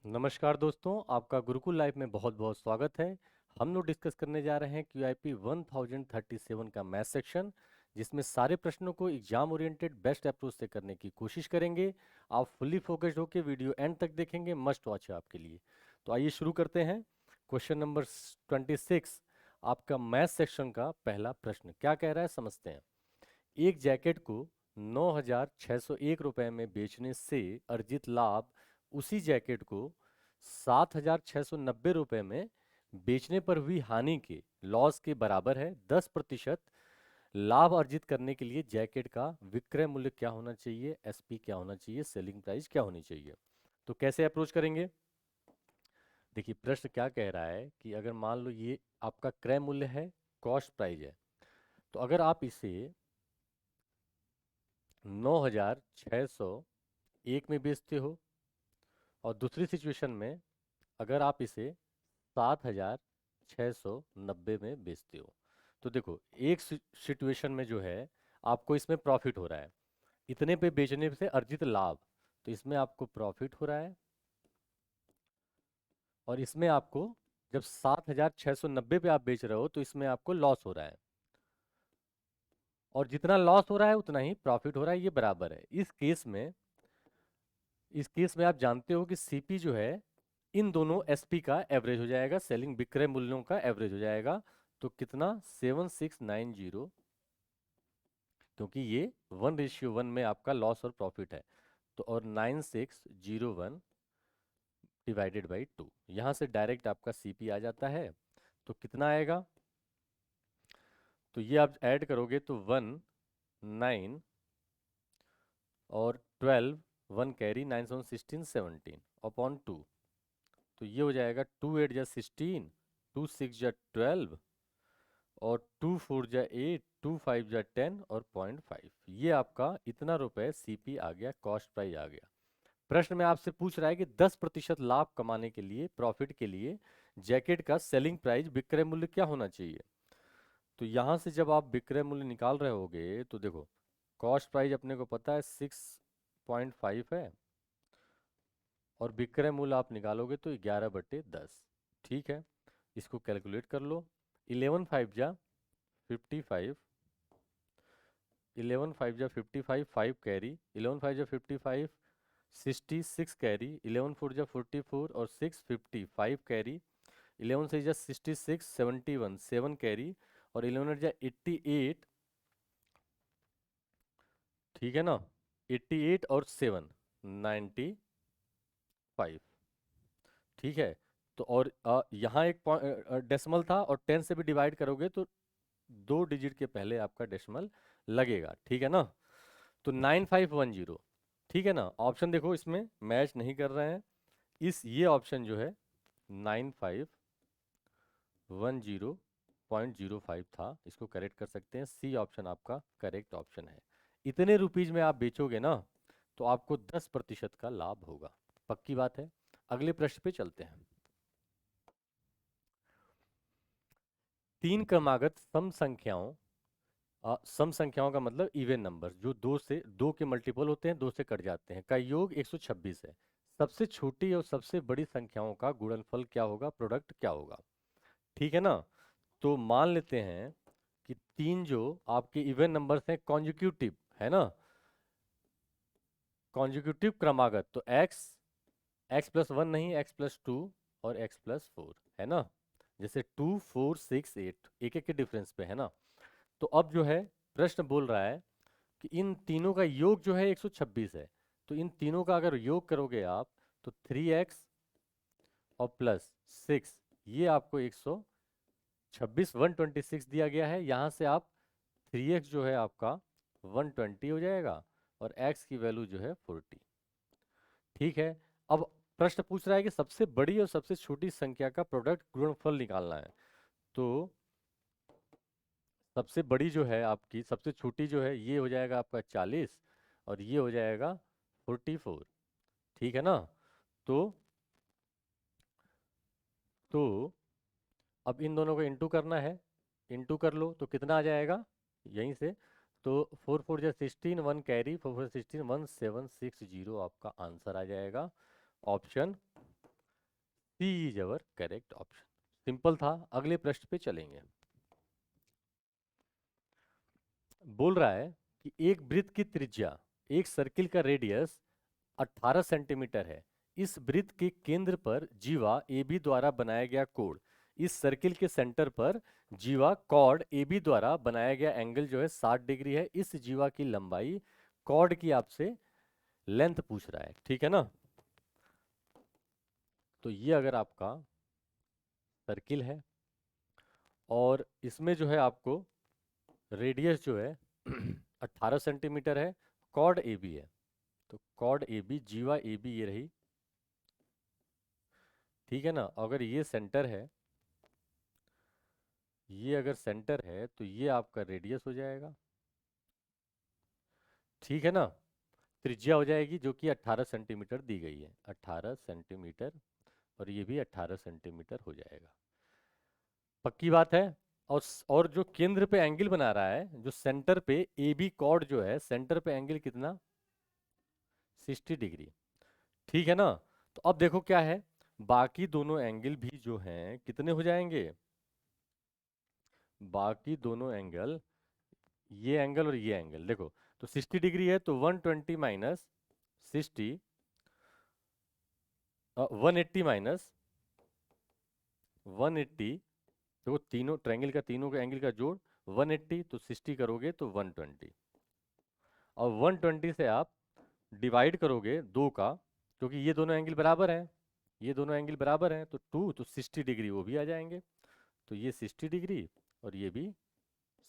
नमस्कार दोस्तों, आपका गुरुकुल लाइफ में बहुत बहुत स्वागत है। हम लोग डिस्कस करने जा रहे हैं QIP 1037 का मैथ सेक्शन, जिसमें सारे प्रश्नों को एग्जाम ओरिएंटेड बेस्ट अप्रोच से करने की कोशिश करेंगे। आप फुल्ली फोकस्ड होकर वीडियो एंड तक देखेंगे, मस्ट वॉच है आपके लिए। तो आइए शुरू करते हैं। क्वेश्चन नंबर 26 आपका मैथ सेक्शन का पहला प्रश्न क्या कह रहा है, समझते हैं। एक जैकेट को 9,601 रुपए में बेचने से अर्जित लाभ उसी जैकेट को 7,690 रुपए में बेचने पर हुई हानि के लॉस के बराबर है। 10% लाभ अर्जित करने के लिए जैकेट का विक्रय मूल्य क्या होना चाहिए, एसपी क्या होना चाहिए, सेलिंग प्राइस क्या होनी चाहिए। तो कैसे अप्रोच करेंगे? देखिए प्रश्न क्या कह रहा है कि अगर मान लो ये आपका क्रय मूल्य है, कॉस्ट प्राइस है, तो अगर आप इसे 9,601 में बेचते हो और दूसरी सिचुएशन में अगर आप इसे 7,690 में बेचते हो, तो देखो एक सिचुएशन में जो है आपको इसमें प्रॉफिट हो रहा है, इतने पे बेचने से अर्जित लाभ, तो इसमें आपको प्रॉफिट हो रहा है। और इसमें आपको जब 7,690 पे आप बेच रहे हो तो इसमें आपको लॉस हो रहा है, और जितना लॉस हो रहा है उतना ही प्रॉफिट हो रहा है, ये बराबर है। इस केस में आप जानते हो कि सीपी जो है इन दोनों एसपी का एवरेज हो जाएगा, सेलिंग विक्रय मूल्यों का एवरेज हो जाएगा। तो कितना, 7690, क्योंकि ये 1:1 में आपका लॉस और प्रॉफिट है। तो और 9601 डिवाइडेड बाई 2, यहाँ से डायरेक्ट आपका सीपी आ जाता है। तो कितना आएगा, तो ये आप ऐड करोगे तो 9 और 12, 1 कैरी, 9 7 16 17 अपॉन 2। तो ये हो जाएगा 2 8 जा 16, 2 6 जा 12, और 2 4 जा 8, 2 5 जा 10 और 0.5। ये आपका इतना रुपए सीपी आ गया, कॉस्ट प्राइस आ गया। प्रश्न में आपसे पूछ रहा है कि 10% लाभ कमाने के लिए, प्रॉफिट के लिए जैकेट का सेलिंग प्राइस, विक्रय मूल्य क्या होना चाहिए। तो यहां से जब आप विक्रय मूल्य निकाल रहे होगे तो देखो, कॉस्ट प्राइस अपने को पता है 6.5 है, और विक्रय मूल्य आप निकालोगे तो 11/10। ठीक है, इसको कैलकुलेट कर लो। 11 5 जा 55, 11 5 जा 55, 5 कैरी, 11 5 जा 55, 66 कैरी, 11 4 जा 44 और 6 50, 5 कैरी, 11 6 जा 66, 71, 7 कैरी, और 11 8 जा 88। ठीक है ना, 88 और 7, 95। ठीक है, तो और यहाँ एक डेसिमल था, और 10 से भी डिवाइड करोगे तो 2 डिजिट के पहले आपका डेसिमल लगेगा। ठीक है ना, तो 9510। ठीक है ना, ऑप्शन देखो इसमें मैच नहीं कर रहे हैं। ये ऑप्शन जो है 9510.05 था, इसको करेक्ट कर सकते हैं। सी ऑप्शन आपका करेक्ट ऑप्शन है। इतने रुपीज में आप बेचोगे ना तो आपको 10% का लाभ होगा, पक्की बात है। अगले प्रश्न पे चलते हैं। तीन क्रमागत सम संख्याओं का मतलब इवन नंबर जो दो के मल्टीपल होते हैं, दो से कट जाते हैं, का योग 126 है। सबसे छोटी और सबसे बड़ी संख्याओं का गुणनफल क्या होगा, प्रोडक्ट क्या होगा। ठीक है ना, तो मान लेते हैं कि तीन जो आपके इवन नंबर्स हैं, कॉन्जिक्यूटिव है ना, कॉन्जिक्यूटिव क्रमागत, तो x+1 नहीं, x+2 और x+4 है ना। जैसे 2 4 6 8 एक एक के डिफरेंस पे है ना। तो अब जो है प्रश्न बोल रहा है कि इन तीनों का योग जो है 126 है। तो इन तीनों का अगर योग करोगे आप तो 3x और +6, ये आपको 126, 126 दिया गया है। यहाँ से आप 3x जो है आपका 120 हो जाएगा, और x की वैल्यू जो है 40। ठीक है, अब प्रश्न पूछ रहा है कि सबसे बड़ी और सबसे छोटी संख्या का प्रोडक्ट गुणनफल निकालना है। तो सबसे बड़ी जो है आपकी, सबसे छोटी जो है, ये हो जाएगा आपका 40, और ये हो जाएगा 44। ठीक है ना, तो तो अब इन दोनों को इंटू करना है, इंटू कर लो तो कितना आ जाएगा यहीं से। तो 4 4 जा 16, 1 कैरी, 4 4 16, 1760 आपका आंसर आ जाएगा। Option C is our correct option. Simple था। अगले प्रश्न पे चलेंगे। बोल रहा है कि एक वृत्त की त्रिज्या, एक सर्किल का रेडियस 18 सेंटीमीटर है। इस वृत्त के केंद्र पर जीवा ए बी द्वारा बनाया गया कोण, इस सर्किल के सेंटर पर जीवा कॉर्ड ए बी द्वारा बनाया गया एंगल जो है 60 डिग्री है। इस जीवा की लंबाई, कॉर्ड की आपसे लेंथ पूछ रहा है, ठीक है ना। तो ये अगर आपका सर्किल है और इसमें जो है आपको रेडियस जो है 18 सेंटीमीटर है, कॉर्ड ए बी है, तो कॉर्ड ए बी, जीवा ए बी ये रही, ठीक है ना। अगर ये सेंटर है, ये अगर सेंटर है तो ये आपका रेडियस हो जाएगा, ठीक है ना। त्रिज्या हो जाएगी जो कि 18 सेंटीमीटर दी गई है, 18 सेंटीमीटर, और ये भी 18 सेंटीमीटर हो जाएगा। पक्की बात है। और जो केंद्र पे एंगल बना रहा है, जो सेंटर पे ए बी कॉर्ड जो है, सेंटर पे एंगल कितना, 60 डिग्री, ठीक है ना। तो अब देखो क्या है, बाकी दोनों एंगल भी जो हैं कितने हो जाएंगे, बाकी दोनों एंगल, ये एंगल और ये एंगल देखो, तो 60 डिग्री है तो 120 माइनस 60, 180 माइनस 180, देखो तीनों ट्रायंगल का, तीनों का एंगल का जोड़ 180, तो 60 करोगे तो 120, और 120 से आप डिवाइड करोगे दो का, क्योंकि ये दोनों एंगल बराबर हैं, ये दोनों एंगल बराबर हैं, तो 2 तो 60 डिग्री वो भी आ जाएंगे, तो ये 60 डिग्री और ये भी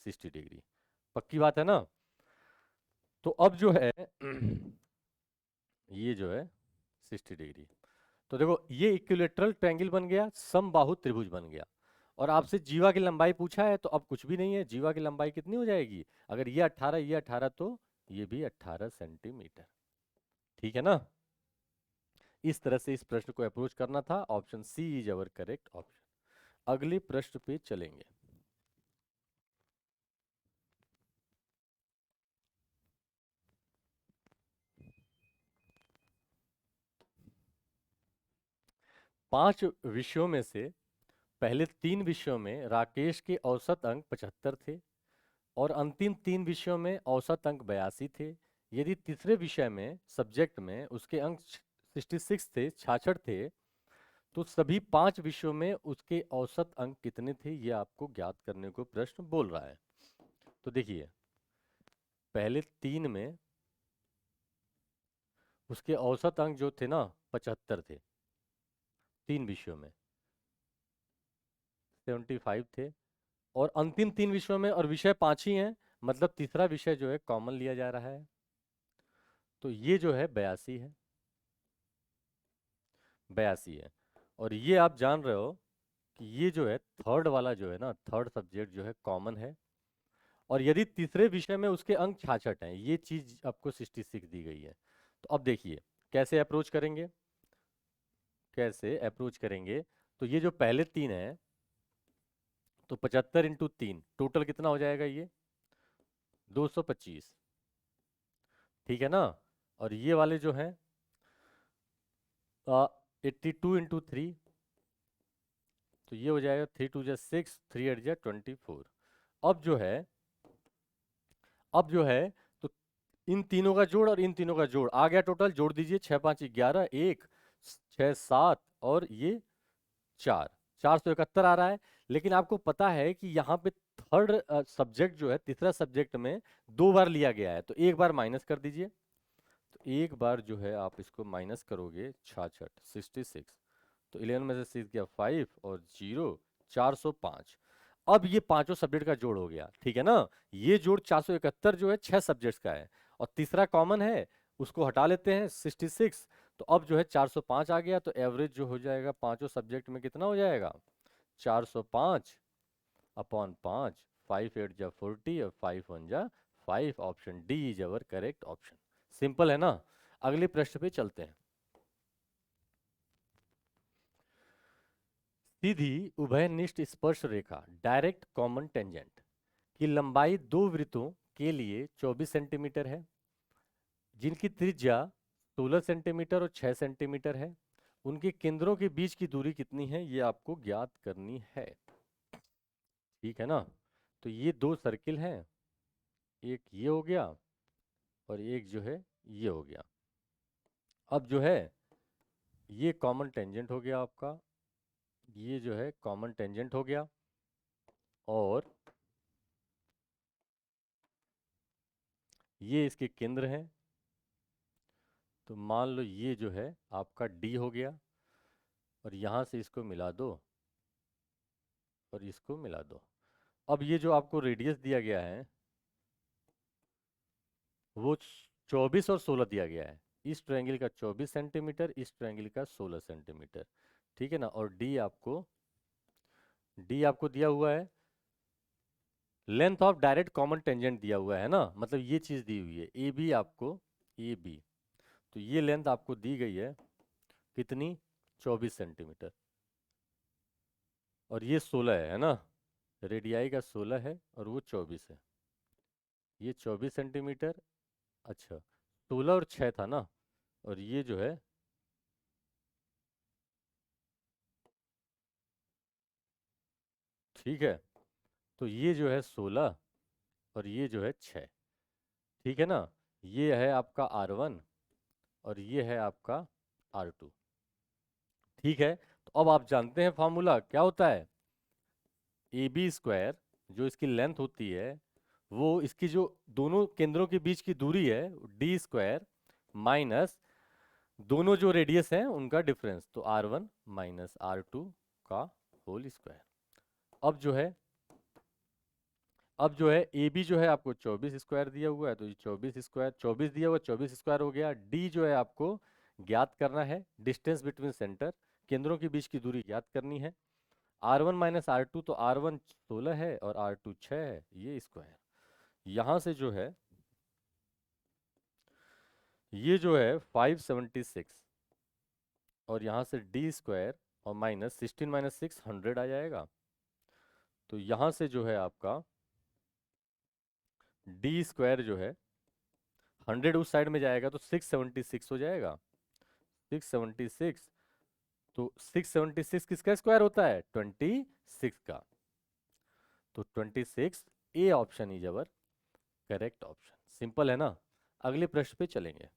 60 डिग्री। पक्की बात है ना। तो अब जो है ये जो है 60 डिग्री, तो देखो ये इक्विलेटरल ट्रायंगल बन गया, समबाहु त्रिभुज बन गया। और आपसे जीवा की लंबाई पूछा है, तो अब कुछ भी नहीं है, जीवा की लंबाई कितनी हो जाएगी, अगर ये 18 ये 18 तो ये भी 18 सेंटीमीटर, ठीक है ना। इस तरह से इस प्रश्न को अप्रोच करना था। Option C is our correct option. अगले प्रश्न पे चलेंगे। पांच विषयों में से पहले 3 विषयों में राकेश के औसत अंक 75 थे और अंतिम 3 विषयों में औसत अंक 82 थे। यदि तीसरे विषय में, सब्जेक्ट में, उसके अंक 66 थे, 66 थे, तो सभी 5 विषयों में उसके औसत अंक कितने थे, ये आपको ज्ञात करने को प्रश्न बोल रहा है। तो देखिए, पहले 3 में उसके औसत अंक जो थे ना 75 थे, 3 विषयों में 75 थे, और अंतिम 3 विषयों में, और विषय 5 ही हैं, मतलब तीसरा विषय जो है कॉमन लिया जा रहा है, तो ये जो है 82 है, 82 है। और ये आप जान रहे हो कि ये जो है थर्ड वाला जो है ना, थर्ड सब्जेक्ट जो है कॉमन है, और यदि तीसरे विषय में उसके अंक 66 हैं, ये चीज आपको 66 दी गई है। तो अब देखिए कैसे अप्रोच करेंगे, कैसे अप्रोच करेंगे। तो ये जो पहले 3 है, तो 75 इंटू 3 टोटल कितना हो जाएगा, ये 225, ठीक है ना। और ये वाले जो हैं 82 इंटू 3, तो ये हो जाएगा 3 2 जा 6, 3 8 जा 24। अब जो है, अब जो है, तो इन तीनों का जोड़ और इन तीनों का जोड़ आ गया, टोटल जोड़ दीजिए, 6 5 11, 1 6 7 और ये 4, 471 आ रहा है। लेकिन आपको पता है कि यहाँ पे थर्ड सब्जेक्ट जो है, तीसरा सब्जेक्ट में 2 बार लिया गया है, तो एक बार माइनस कर दीजिए, तो एक बार जो है आप इसको माइनस करोगे 66, 66, तो 11 में से 6 गया 5 और 0, 405। अब ये पांचों सब्जेक्ट का जोड़ हो गया, ठीक है ना। ये जोड़ 471 जो है 6 सब्जेक्ट्स का है, और तीसरा कॉमन है, उसको हटा लेते हैं 66, तो अब जो है 405 आ गया, तो एवरेज जो हो जाएगा पांचों सब्जेक्ट में कितना हो जाएगा, 405 अपॉन 5, 5 8 जा 40 और 5 1 जा 5। Option D is our correct option. Simple है ना। अगले प्रश्न पे चलते हैं। सीधी उभयनिष्ठ स्पर्श रेखा, डायरेक्ट कॉमन टेंजेंट, की लंबाई 2 वृत्तों के लिए 24 सेंटीमीटर है, जिनकी त्रिज्या 16 सेंटीमीटर और 6 सेंटीमीटर है, उनके केंद्रों के बीच की दूरी कितनी है ये आपको ज्ञात करनी है। ठीक है ना। तो ये दो सर्किल हैं, एक ये हो गया और एक जो है ये हो गया। अब जो है ये कॉमन टेंजेंट हो गया आपका, ये जो है कॉमन टेंजेंट हो गया, और ये इसके केंद्र हैं। तो मान लो ये जो है आपका डी हो गया, और यहाँ से इसको मिला दो और इसको मिला दो। अब ये जो आपको रेडियस दिया गया है वो 24 और 16 दिया गया है। इस ट्रायंगल का 24 सेंटीमीटर, इस ट्रायंगल का 16 सेंटीमीटर। ठीक है ना। और डी आपको दिया हुआ है, length of direct common tangent दिया हुआ है ना, मतलब ये चीज दी हुई है ए बी आपको, ए बी। तो ये लेंथ आपको दी गई है कितनी, 24 सेंटीमीटर, और ये 16 है ना। रेडियाई का 16 है और वो 24 है। ये 24 सेंटीमीटर, अच्छा 16 और 6 था ना, और ये जो है ठीक है। तो ये जो है 16 और ये जो है 6। ठीक है ना। ये है आपका R1 और ये है आपका R2। ठीक है। तो अब आप जानते हैं फॉर्मूला क्या होता है, ए बी स्क्वायर जो इसकी लेंथ होती है वो इसकी जो दोनों केंद्रों के बीच की दूरी है डी स्क्वायर माइनस दोनों जो रेडियस हैं उनका डिफरेंस, तो R1 माइनस R2 का होल स्क्वायर। अब जो है अब जो है ए बी जो है आपको 24 स्क्वायर दिया हुआ है, तो ये 24 स्क्वायर 24 दिया हुआ, 24 स्क्वायर हो गया। डी जो है आपको ज्ञात करना है, डिस्टेंस बिटवीन सेंटर, केंद्रों के बीच की दूरी ज्ञात करनी है। R1 माइनस R2, तो R1 16 है और R2 6 है, ये स्क्वायर। यहां से जो है ये जो है 576, और यहां से डी स्क्वायर और माइनस 16 माइनस 6 100 आ जाएगा। तो यहां से जो है आपका डी स्क्वायर जो है 100 उस साइड में जाएगा तो 676 हो जाएगा, 676। तो 676 किसका स्क्वायर होता है, 26 का। तो 26 A option is our correct option. Simple है ना। अगले प्रश्न पे चलेंगे।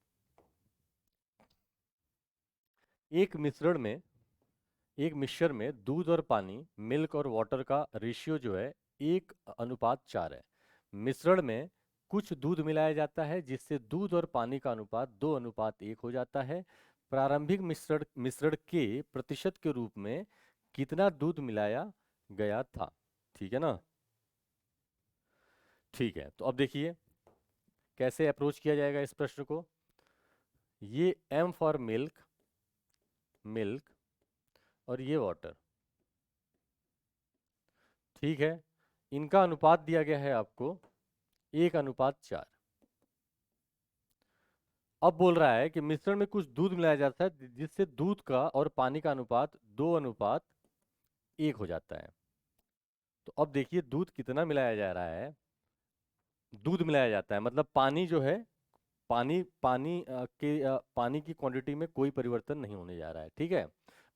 एक मिश्रण में एक मिक्सचर में दूध और पानी, मिल्क और वाटर का रेशियो जो है 1:4 है। मिश्रण में कुछ दूध मिलाया जाता है जिससे दूध और पानी का अनुपात 2:1 हो जाता है। प्रारंभिक मिश्रण मिश्रण के प्रतिशत के रूप में कितना दूध मिलाया गया था। ठीक है ना। ठीक है। तो अब देखिए कैसे अप्रोच किया जाएगा इस प्रश्न को। ये M फॉर मिल्क, मिल्क, और ये वाटर। ठीक है। इनका अनुपात दिया गया है आपको 1:4। अब बोल रहा है कि मिश्रण में कुछ दूध मिलाया जाता है जिससे दूध का और पानी का अनुपात 2:1 हो जाता है। तो अब देखिए दूध कितना मिलाया जा रहा है, दूध मिलाया जाता है मतलब पानी जो है, पानी की क्वांटिटी में कोई परिवर्तन नहीं होने जा रहा है। ठीक है।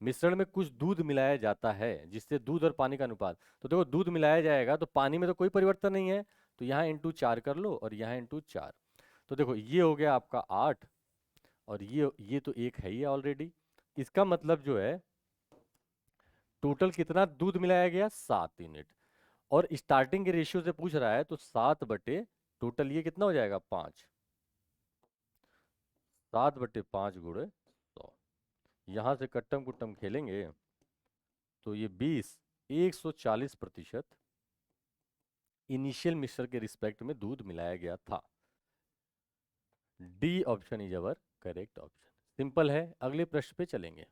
मिश्रण में कुछ दूध मिलाया जाता है जिससे दूध और पानी का अनुपात, तो देखो दूध मिलाया जाएगा तो पानी में तो कोई परिवर्तन नहीं है, तो यहाँ इंटू 4 कर लो और यहाँ इंटू 4। तो देखो ये हो गया आपका 8, और ये तो एक है ही ऑलरेडी। इसका मतलब जो है टोटल कितना दूध मिलाया गया, 7 यूनिट। और स्टार्टिंग के रेशियो से पूछ रहा है तो 7 बटे टोटल ये कितना हो जाएगा, 5। 7/5 गुणे 100। यहां से कट्टम कुट्टम खेलेंगे तो ये 20, 140% इनिशियल मिक्सचर के रिस्पेक्ट में दूध मिलाया गया था। D option is our correct option. Simple है। अगले प्रश्न पे चलेंगे।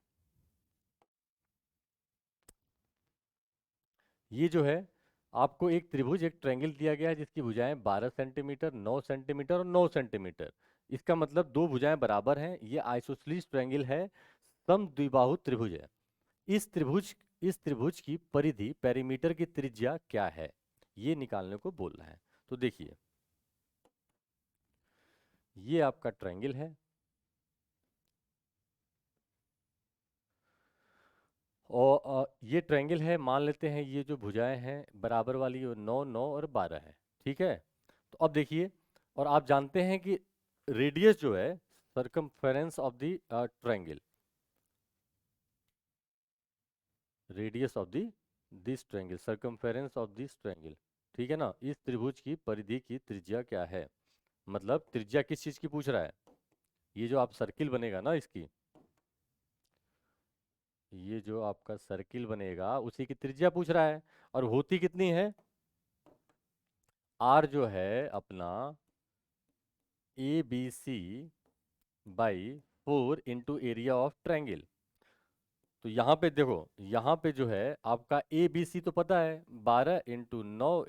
ये जो है आपको एक त्रिभुज, एक ट्रायंगल दिया गया है जिसकी भुजाएं 12 सेंटीमीटर, 9 सेंटीमीटर और 9 सेंटीमीटर। इसका मतलब दो भुजाएं बराबर हैं। ये आइसोसेलेस ट्रायंगल है, समद्विबाहु त्रिभुज है। इस त्रिभुज की परिधि पेरीमीटर की त्रिज्या क्या है, ये निकालने को बोल रहा है। तो देखिए ये आपका ट्रायंगल है, और ये ट्रायंगल है, मान लेते हैं ये जो भुजाएं हैं बराबर वाली, वो 9 9 और 12 है। ठीक है, तो अब देखिए, और आप जानते हैं कि रेडियस जो है, circumference of the triangle, radius of the this triangle, circumference of this triangle, ठीक है ना, इस त्रिभुज की परिधि की त्रिज्या क्या है। मतलब त्रिज्या किस चीज की पूछ रहा है, ये जो आप सर्किल बनेगा ना इसकी, ये जो आपका सर्किल बनेगा उसी की त्रिज्या पूछ रहा है। और होती कितनी है, आर जो है अपना A B C by 4 into area of triangle. तो यहाँ पे देखो, यहाँ पे जो है आपका ए बी सी तो पता है, 12 इंटू 9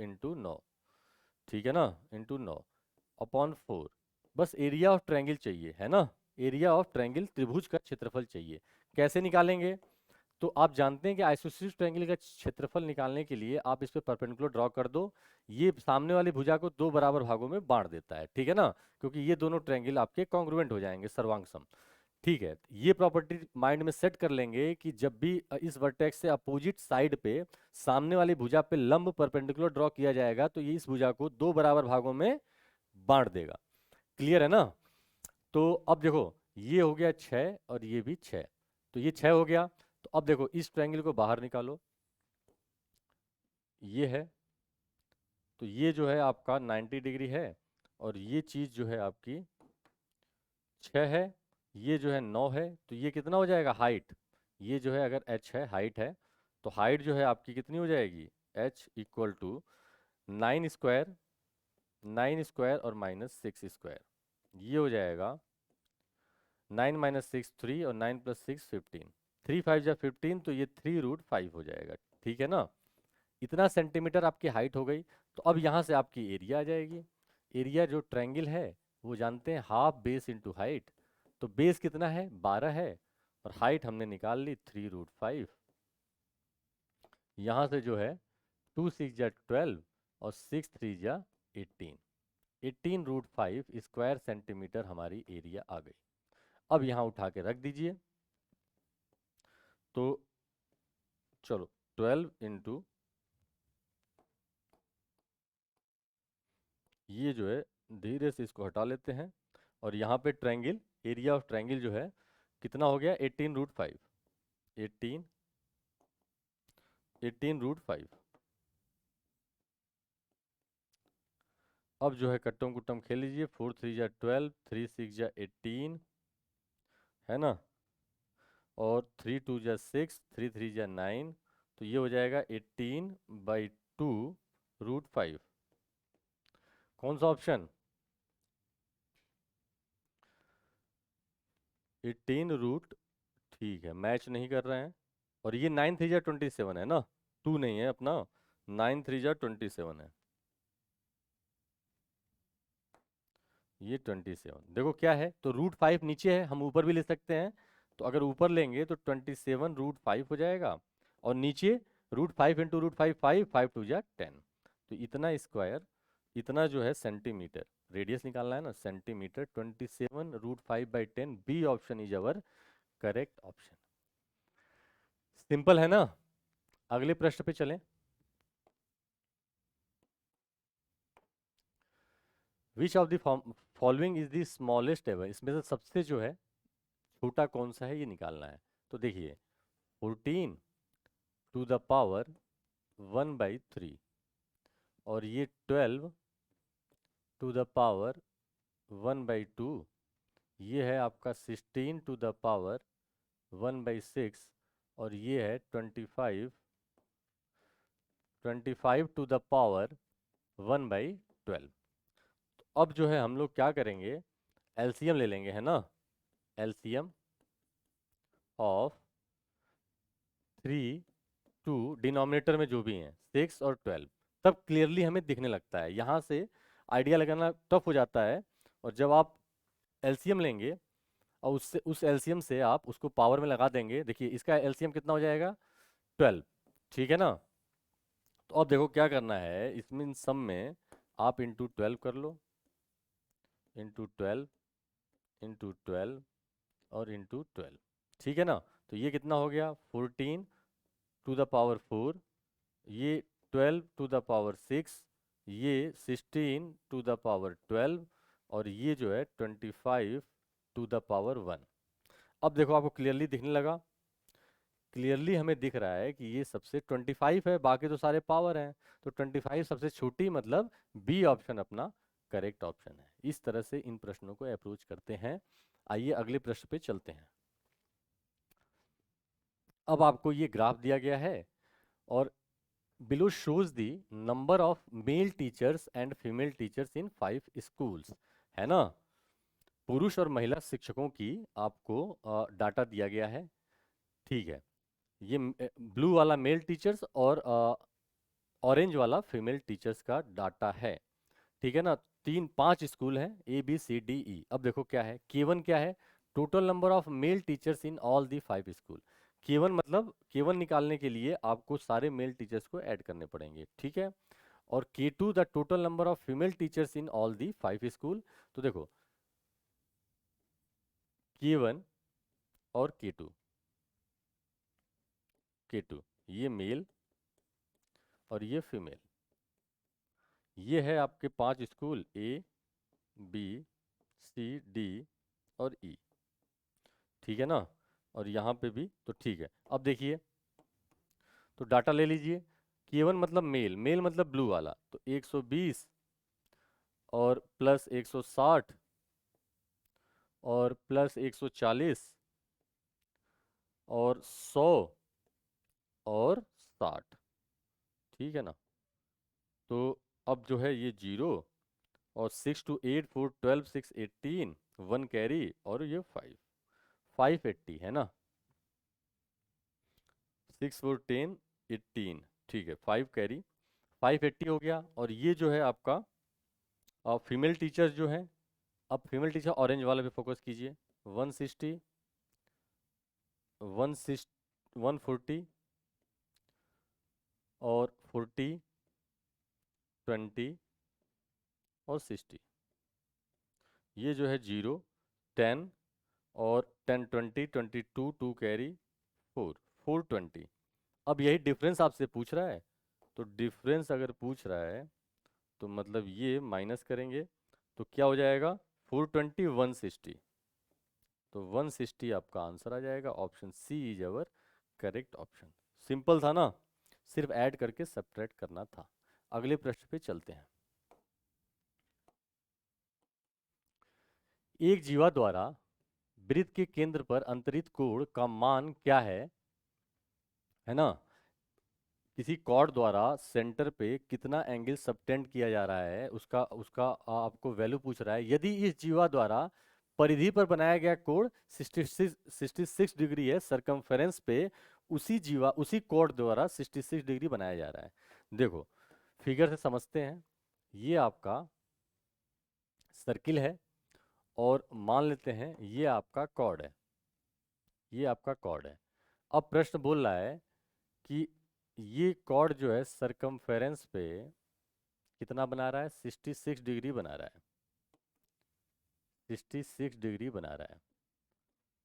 ठीक है ना, इंटू 9 अपॉन 4। बस एरिया ऑफ ट्रायंगल चाहिए, है ना, एरिया ऑफ ट्रायंगल, त्रिभुज का क्षेत्रफल चाहिए। कैसे निकालेंगे, तो आप जानते हैं कि आइसोसेलेस ट्रायंगल का क्षेत्रफल निकालने के लिए आप इस पे परपेंडिकुलर ड्रॉ कर दो, ये सामने वाली भुजा को दो बराबर भागों में बांट देता है, ठीक है ना, क्योंकि ये दोनों ट्रायंगल आपके कॉन्ग्रुएंट हो जाएंगे, सर्वांग सम। ठीक है, ये प्रॉपर्टी माइंड में सेट कर लेंगे कि जब भी इस वर्टेक्स से अपोजिट साइड पे सामने वाली भुजा पे लंब परपेंडिकुलर ड्रॉ किया जाएगा तो ये इस भुजा को दो बराबर भागों में बांट देगा। क्लियर है ना। तो अब देखो, ये हो गया 6 और ये भी 6, तो ये 6 हो गया। तो अब देखो इस ट्रायंगल को बाहर निकालो, ये है, तो ये जो है आपका 90 डिग्री है, और ये चीज जो है आपकी 6 है, ये जो है 9 है, तो ये कितना हो जाएगा हाइट, ये जो है अगर h है, हाइट है, तो हाइट जो है आपकी कितनी हो जाएगी, h equal to 9 square, 9 square और -6 स्क्वायर, ये हो जाएगा 9 - 6 3 और 9 + 6 15, 3 5 जा 15, तो ये 3√5 हो जाएगा। ठीक है ना, इतना सेंटीमीटर आपकी हाइट हो गई। तो अब यहाँ से आपकी एरिया आ जाएगी। एरिया जो ट्रायंगल है वो जानते हैं हाफ बेस इंटू हाइट, तो बेस कितना है, 12 है, और हाइट हमने निकाल ली 3√5। यहाँ से जो है 2 6 जा 12 और 6 3 जा 18, 18√5 स्क्वायर सेंटीमीटर हमारी एरिया आ गई। अब यहाँ उठा के रख दीजिए, तो चलो 12 इंटू, ये जो है धीरे से इसको हटा लेते हैं, और यहाँ पे ट्रायंगल, एरिया ऑफ ट्रायंगल जो है कितना हो गया, 18√5, 18 18√5। अब जो है कट्टम कुट्टम खेल लीजिए, 4 3 जा 12, 3 6 जा 18, है ना, और 3 2 जा 6, 3 3 जा 9, तो ये हो जाएगा 18/2√5। कौन सा ऑप्शन, 18 रूट, ठीक है, मैच नहीं कर रहे हैं। और ये 9 3 जा 27 है ना, 2 नहीं है अपना, 9 3 जा 27 है, ये 27। देखो क्या है, तो √5 नीचे है, हम ऊपर भी ले सकते हैं, तो अगर ऊपर लेंगे तो 27√5 हो जाएगा, और नीचे √5 इंटू √5 5, 5 2 जा 10, तो इतना स्क्वायर, इतना जो है सेंटीमीटर, रेडियस निकालना है ना, centimetre, 27√5/10, B option is our correct option. Simple है ना। अगले प्रश्न पे चलें। Which of the following is the smallest ever, इसमें से सबसे जो है छोटा कौन सा है ये निकालना है। तो देखिए 14 to the power 1/3, और ये 12 to the power 1/2, ये है आपका 16 to the power 1/6, और ये है 25 to the power 1/12। अब जो है हम लोग क्या करेंगे, एलसीएम ले लेंगे, है ना, एलसीएम ऑफ 3 2 डिनोमिनेटर में जो भी हैं 6 और 12, तब क्लियरली हमें दिखने लगता है, यहाँ से आइडिया लगाना टफ हो जाता है। और जब आप एलसीएम लेंगे और उससे उस एलसीएम से आप उसको पावर में लगा देंगे, देखिए इसका एलसीएम कितना हो जाएगा, 12, ठीक है ना। तो अब देखो क्या करना है, इसमें इन सब में आप इंटू 12 कर लो, इंटू 12, इंटू 12 और इंटू 12, ठीक है ना। तो ये कितना हो गया, 14 टू द पावर 4, ये 12 टू द पावर 6, ये 16 टू द पावर 12, और ये जो है 25 टू द पावर 1। अब देखो आपको क्लियरली दिखने लगा, क्लियरली हमें दिख रहा है कि ये सबसे 25 है, बाकी तो सारे पावर हैं, तो 25 सबसे छोटी, मतलब बी ऑप्शन अपना करेक्ट ऑप्शन है। इस तरह से इन प्रश्नों को अप्रोच करते हैं। आइए अगले प्रश्न पे चलते हैं। अब आपको ये ग्राफ दिया गया है और below shows the number of male teachers and female teachers in 5 schools, है ना। पुरुष और महिला शिक्षकों की आपको डाटा दिया गया है, ठीक है। ये ब्लू वाला मेल टीचर्स और ऑरेंज वाला फीमेल टीचर्स का डाटा है, ठीक है ना। 5 स्कूल हैं, ABCDE। अब देखो क्या है, K1 क्या है, total number of male teachers in all the 5 school. K1 मतलब K1 निकालने के लिए आपको सारे मेल टीचर्स को ऐड करने पड़ेंगे, ठीक है। और K2 the total number of female teachers in all the 5 school. तो देखो K1 और K2 ये मेल और ये फीमेल, ये है आपके 5 स्कूल ABCD और E, ठीक है ना। और यहाँ पे भी तो ठीक है। अब देखिए, तो डाटा ले लीजिए। K1 मतलब मेल, मेल मतलब ब्लू वाला, तो 120 और प्लस 160 और प्लस 140 और 100 और 60, ठीक है ना। तो अब जो है ये 0 और 6 to 8 4 12 6 18 1 कैरी और ये 580 है ना। 6 4 10 18, ठीक है, 5 कैरी 580 हो गया। और ये जो है आपका फीमेल टीचर्स जो है, अब फीमेल टीचर ऑरेंज वाले पे फोकस कीजिए। 160 140 और 40 20 और 60, ये जो है 0 10 और 10 20 22 2 कैरी 4 420। अब यही डिफरेंस आपसे पूछ रहा है, तो डिफरेंस अगर पूछ रहा है तो मतलब ये माइनस करेंगे, तो क्या हो जाएगा 420 160, तो 160 आपका आंसर आ जाएगा। Option C is our correct option. Simple था ना, सिर्फ ऐड करके सब्ट्रैक्ट करना था। अगले प्रश्न पे चलते हैं। एक जीवा द्वारा वृत्त के केंद्र पर अंतरित कोण का मान क्या है ना। किसी कॉर्ड द्वारा सेंटर पे कितना एंगल सबटेंड किया जा रहा है, उसका उसका आपको वैल्यू पूछ रहा है। यदि इस जीवा द्वारा परिधि पर बनाया गया कोण 66 डिग्री है, सरकमफेरेंस पे उसी कॉर्ड द्वारा 66 डिग्री बनाया जा रहा है। देखो फिगर से समझते हैं, ये आपका सर्किल है और मान लेते हैं ये आपका कॉर्ड है, ये आपका कॉर्ड है। अब प्रश्न बोल रहा है कि ये कॉर्ड जो है सरकमफेरेंस पे कितना बना रहा है, 66 डिग्री बना रहा है, 66 डिग्री बना रहा है।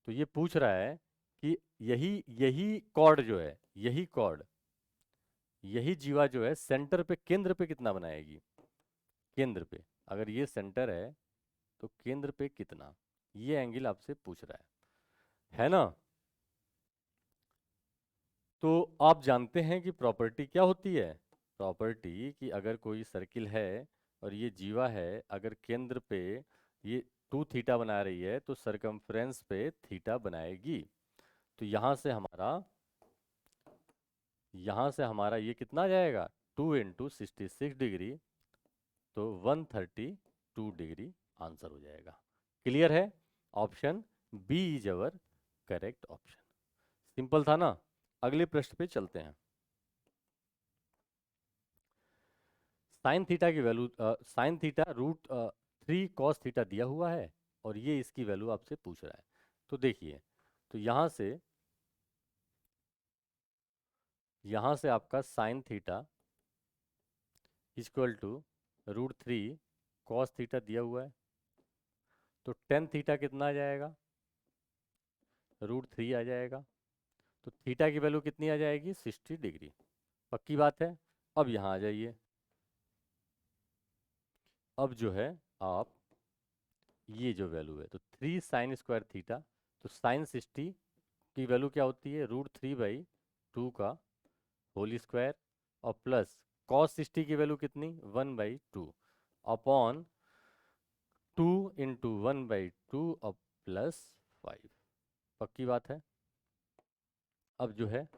तो ये पूछ रहा है कि यही यही कॉर्ड जो है, यही जीवा जो है सेंटर पे, केंद्र पे कितना बनाएगी। केंद्र पे अगर ये सेंटर है तो केंद्र पे कितना, ये एंगल आपसे पूछ रहा है ना। तो आप जानते हैं कि प्रॉपर्टी क्या होती है। प्रॉपर्टी कि अगर कोई सर्किल है और ये जीवा है, अगर केंद्र पे ये 2 थीटा बना रही है तो सरकमफ्रेंस पे थीटा बनाएगी। तो यहाँ से हमारा ये कितना आ जाएगा, 2 इंटू 66 डिग्री, तो 132 डिग्री आंसर हो जाएगा। क्लियर है, option B is our correct option. Simple था ना। अगले प्रश्न पे चलते हैं। साइन थीटा की value, sine theta √3 cos theta दिया हुआ है और ये इसकी वैल्यू आपसे पूछ रहा है। तो देखिए, तो यहाँ से आपका sine theta equal to √3 cos theta दिया हुआ है, तो टेन थीटा कितना आ जाएगा, √3 आ जाएगा। तो थीटा की वैल्यू कितनी आ जाएगी, 60 डिग्री। पक्की बात है। अब यहाँ आ जाइए। अब जो है आप ये जो वैल्यू है तो 3 साइन स्क्वायर थीटा, तो साइन 60 की वैल्यू क्या होती है, √3/2 का होल स्क्वायर, और प्लस कॉस 60 की वैल्यू कितनी, 1/2 अपॉन 2 इंटू 1/2 और प्लस 5। पक्की बात है। अब जो है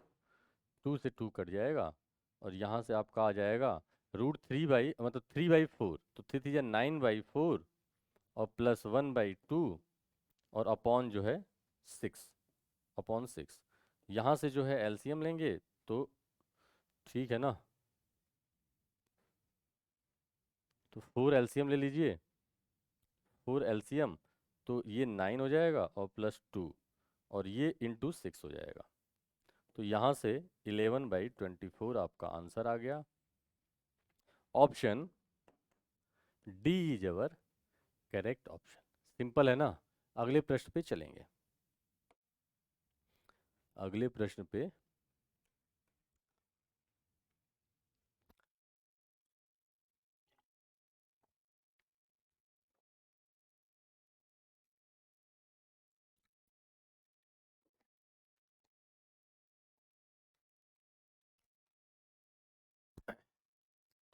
2 से 2 कट जाएगा और यहाँ से आपका आ जाएगा √3 मतलब 3/4, तो 3 9/4 और प्लस 1/2 और अपॉन जो है 6, अपॉन 6। यहाँ से जो है एलसीएम लेंगे तो ठीक है ना, तो 4 एलसीएम ले लीजिए, 4 एलसीएम, तो ये 9 हो जाएगा और प्लस 2 और ये इंटू 6 हो जाएगा। तो यहाँ से 11/24 आपका आंसर आ गया। Option D is our correct option. Simple है ना। अगले प्रश्न पे चलेंगे। अगले प्रश्न पे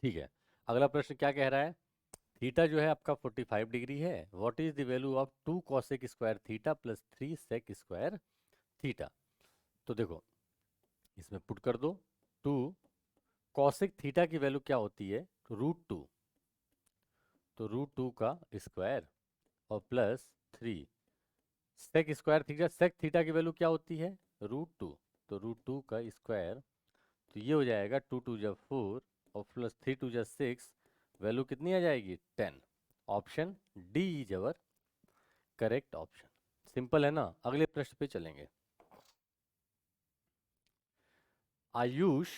ठीक है। अगला प्रश्न क्या कह रहा है, थीटा जो है आपका 45 डिग्री है, what is the value of 2 cosec square theta plus 3 sec square theta. तो देखो इसमें पुट कर दो, 2 कॉसेक थीटा की वैल्यू क्या होती है, √2, तो √2 का स्क्वायर और plus 3 sec square theta, sec theta की वैल्यू क्या होती है, √2, तो √2 का स्क्वायर, तो ये हो जाएगा 2 2 4 और प्लस 3 2 6, वैल्यू कितनी आ जाएगी, 10। Option D is our correct option. Simple है ना। अगले प्रश्न पे चलेंगे। आयुष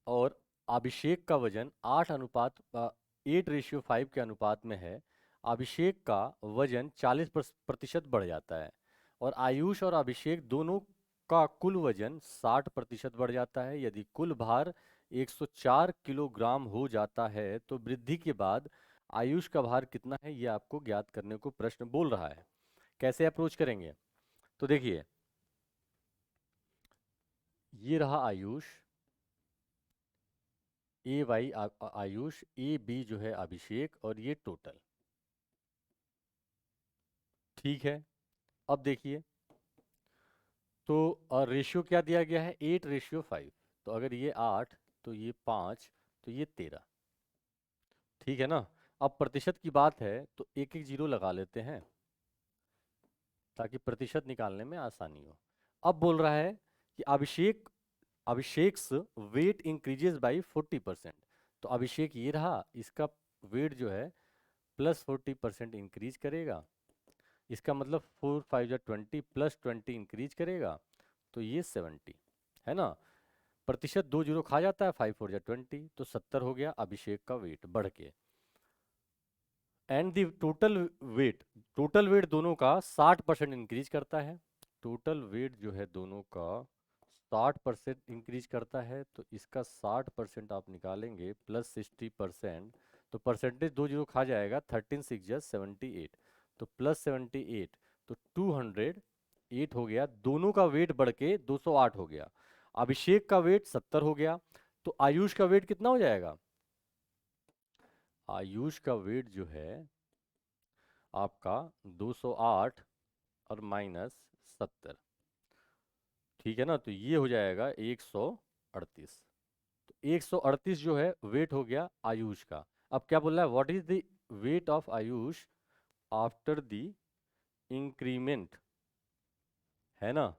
और अभिषेक का वजन 8:5 के अनुपात में है। अभिषेक का वजन 40% बढ़ जाता है और आयुष और अभिषेक दोनों का कुल वजन 60% बढ़ जाता है। यदि कुल भार 104 किलोग्राम हो जाता है तो वृद्धि के बाद आयुष का भार कितना है, यह आपको ज्ञात करने को प्रश्न बोल रहा है। कैसे अप्रोच करेंगे, तो देखिए ये रहा आयुष, ए वाई आयुष, ए बी जो है अभिषेक, और ये टोटल। ठीक है। अब देखिए तो रेशियो क्या दिया गया है, 8:5, तो अगर ये 8 तो ये 5 तो ये 13। ठीक है ना। अब प्रतिशत की बात है तो एक एक जीरो लगा लेते हैं ताकि प्रतिशत निकालने में आसानी हो। अब बोल रहा है कि अभिषेक्स वेट इंक्रीजेस बाई 40%, तो अभिषेक ये रहा, इसका वेट जो है प्लस 40% इंक्रीज करेगा। इसका मतलब 4 5 जा 20 प्लस 20 इंक्रीज करेगा, तो ये 70 है ना। प्रतिशत 2 जीरो खा जाता है, 5 4 जा 20, तो 70 हो गया अभिषेक का वेट बढ़ के। एंड द टोटल वेट दोनों का 60% इंक्रीज करता है। टोटल वेट जो है दोनों का 60% इंक्रीज करता है, तो इसका 60% आप निकालेंगे प्लस 60%, तो परसेंटेज 2 जीरो खा जाएगा, 13 6 जा 78, तो प्लस 78, तो 208 हो गया। दोनों का वेट बढ़ के 208 हो गया। अभिषेक का वेट 70 हो गया, तो आयुष का वेट कितना हो जाएगा, आयुष का वेट जो है आपका 208 और माइनस 70। ठीक है ना, तो ये हो जाएगा 138। तो 138 जो है वेट हो गया आयुष का। अब क्या बोल रहा है, what is the weight of Ayush after the increment, है ना।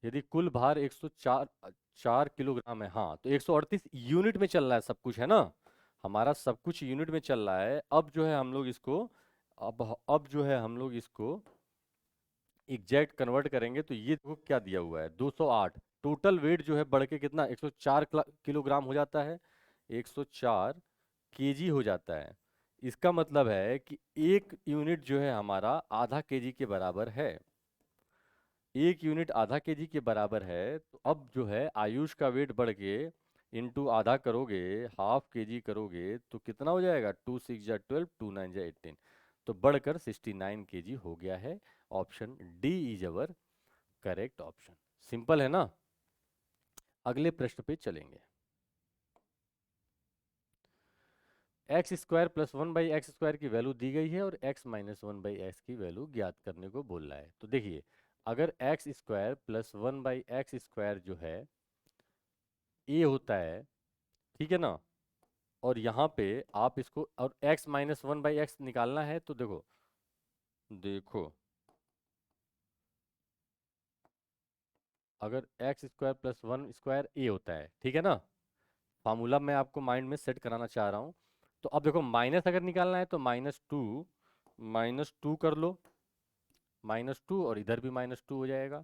यदि कुल भार 104 किलोग्राम है, हाँ, तो 138 यूनिट में चल रहा है सब कुछ, है ना। हमारा सब कुछ यूनिट में चल रहा है। अब जो है हम लोग इसको अब जो है हम लोग इसको एग्जैक्ट कन्वर्ट करेंगे, तो ये देखो क्या दिया हुआ है, 208। टोटल वेट जो है बढ़ के कितना, 104 किलोग्राम हो जाता है, 104 केजी हो जाता है। इसका मतलब है कि एक यूनिट जो है हमारा आधा केजी के बराबर है। 1 यूनिट आधा केजी के बराबर है, तो अब जो है आयुष का वेट बढ़ के इंटू आधा करोगे, हाफ केजी करोगे तो कितना हो जाएगा, 2 6 जा 12, 2 9 जा 18, तो बढ़कर 69 केजी हो गया है। Option D is our correct option. Simple है ना। अगले प्रश्न पे चलेंगे। एक्स स्क्वायर प्लस 1/x² की वैल्यू दी गई है और x माइनस 1/x की वैल्यू ज्ञात करने को बोल रहा है। तो देखिए, अगर एक्स स्क्वायर प्लस 1/x² जो है a होता है, ठीक है ना, और यहाँ पे आप इसको और x माइनस 1/x निकालना है, तो देखो देखो अगर एक्स स्क्वायर प्लस 1² a होता है, ठीक है ना, फार्मूला मैं आपको माइंड में सेट कराना चाह रहा हूँ। तो अब देखो, माइनस अगर निकालना है तो -2 कर लो, -2, और इधर भी -2 हो जाएगा,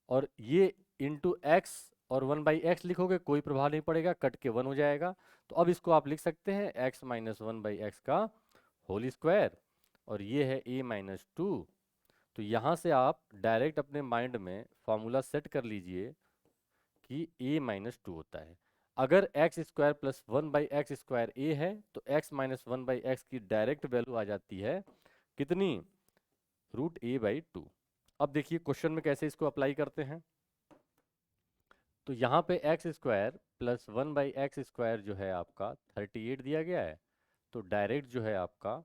और ये इंटू एक्स और 1/x लिखोगे कोई प्रभाव नहीं पड़ेगा, कट के 1 हो जाएगा। तो अब इसको आप लिख सकते हैं x माइनस 1/x का होल स्क्वायर, और ये है a-2। तो यहाँ से आप डायरेक्ट अपने माइंड में फॉर्मूला सेट कर लीजिए कि a-2 होता है। अगर x square plus 1/x² a है तो x माइनस 1/x की डायरेक्ट वैल्यू आ जाती है कितनी, √a/2। अब देखिए क्वेश्चन में कैसे इसको अप्लाई करते हैं। तो यहाँ पे एक्स स्क्वायर प्लस 1/x² जो है आपका 38 दिया गया है, तो डायरेक्ट जो है आपका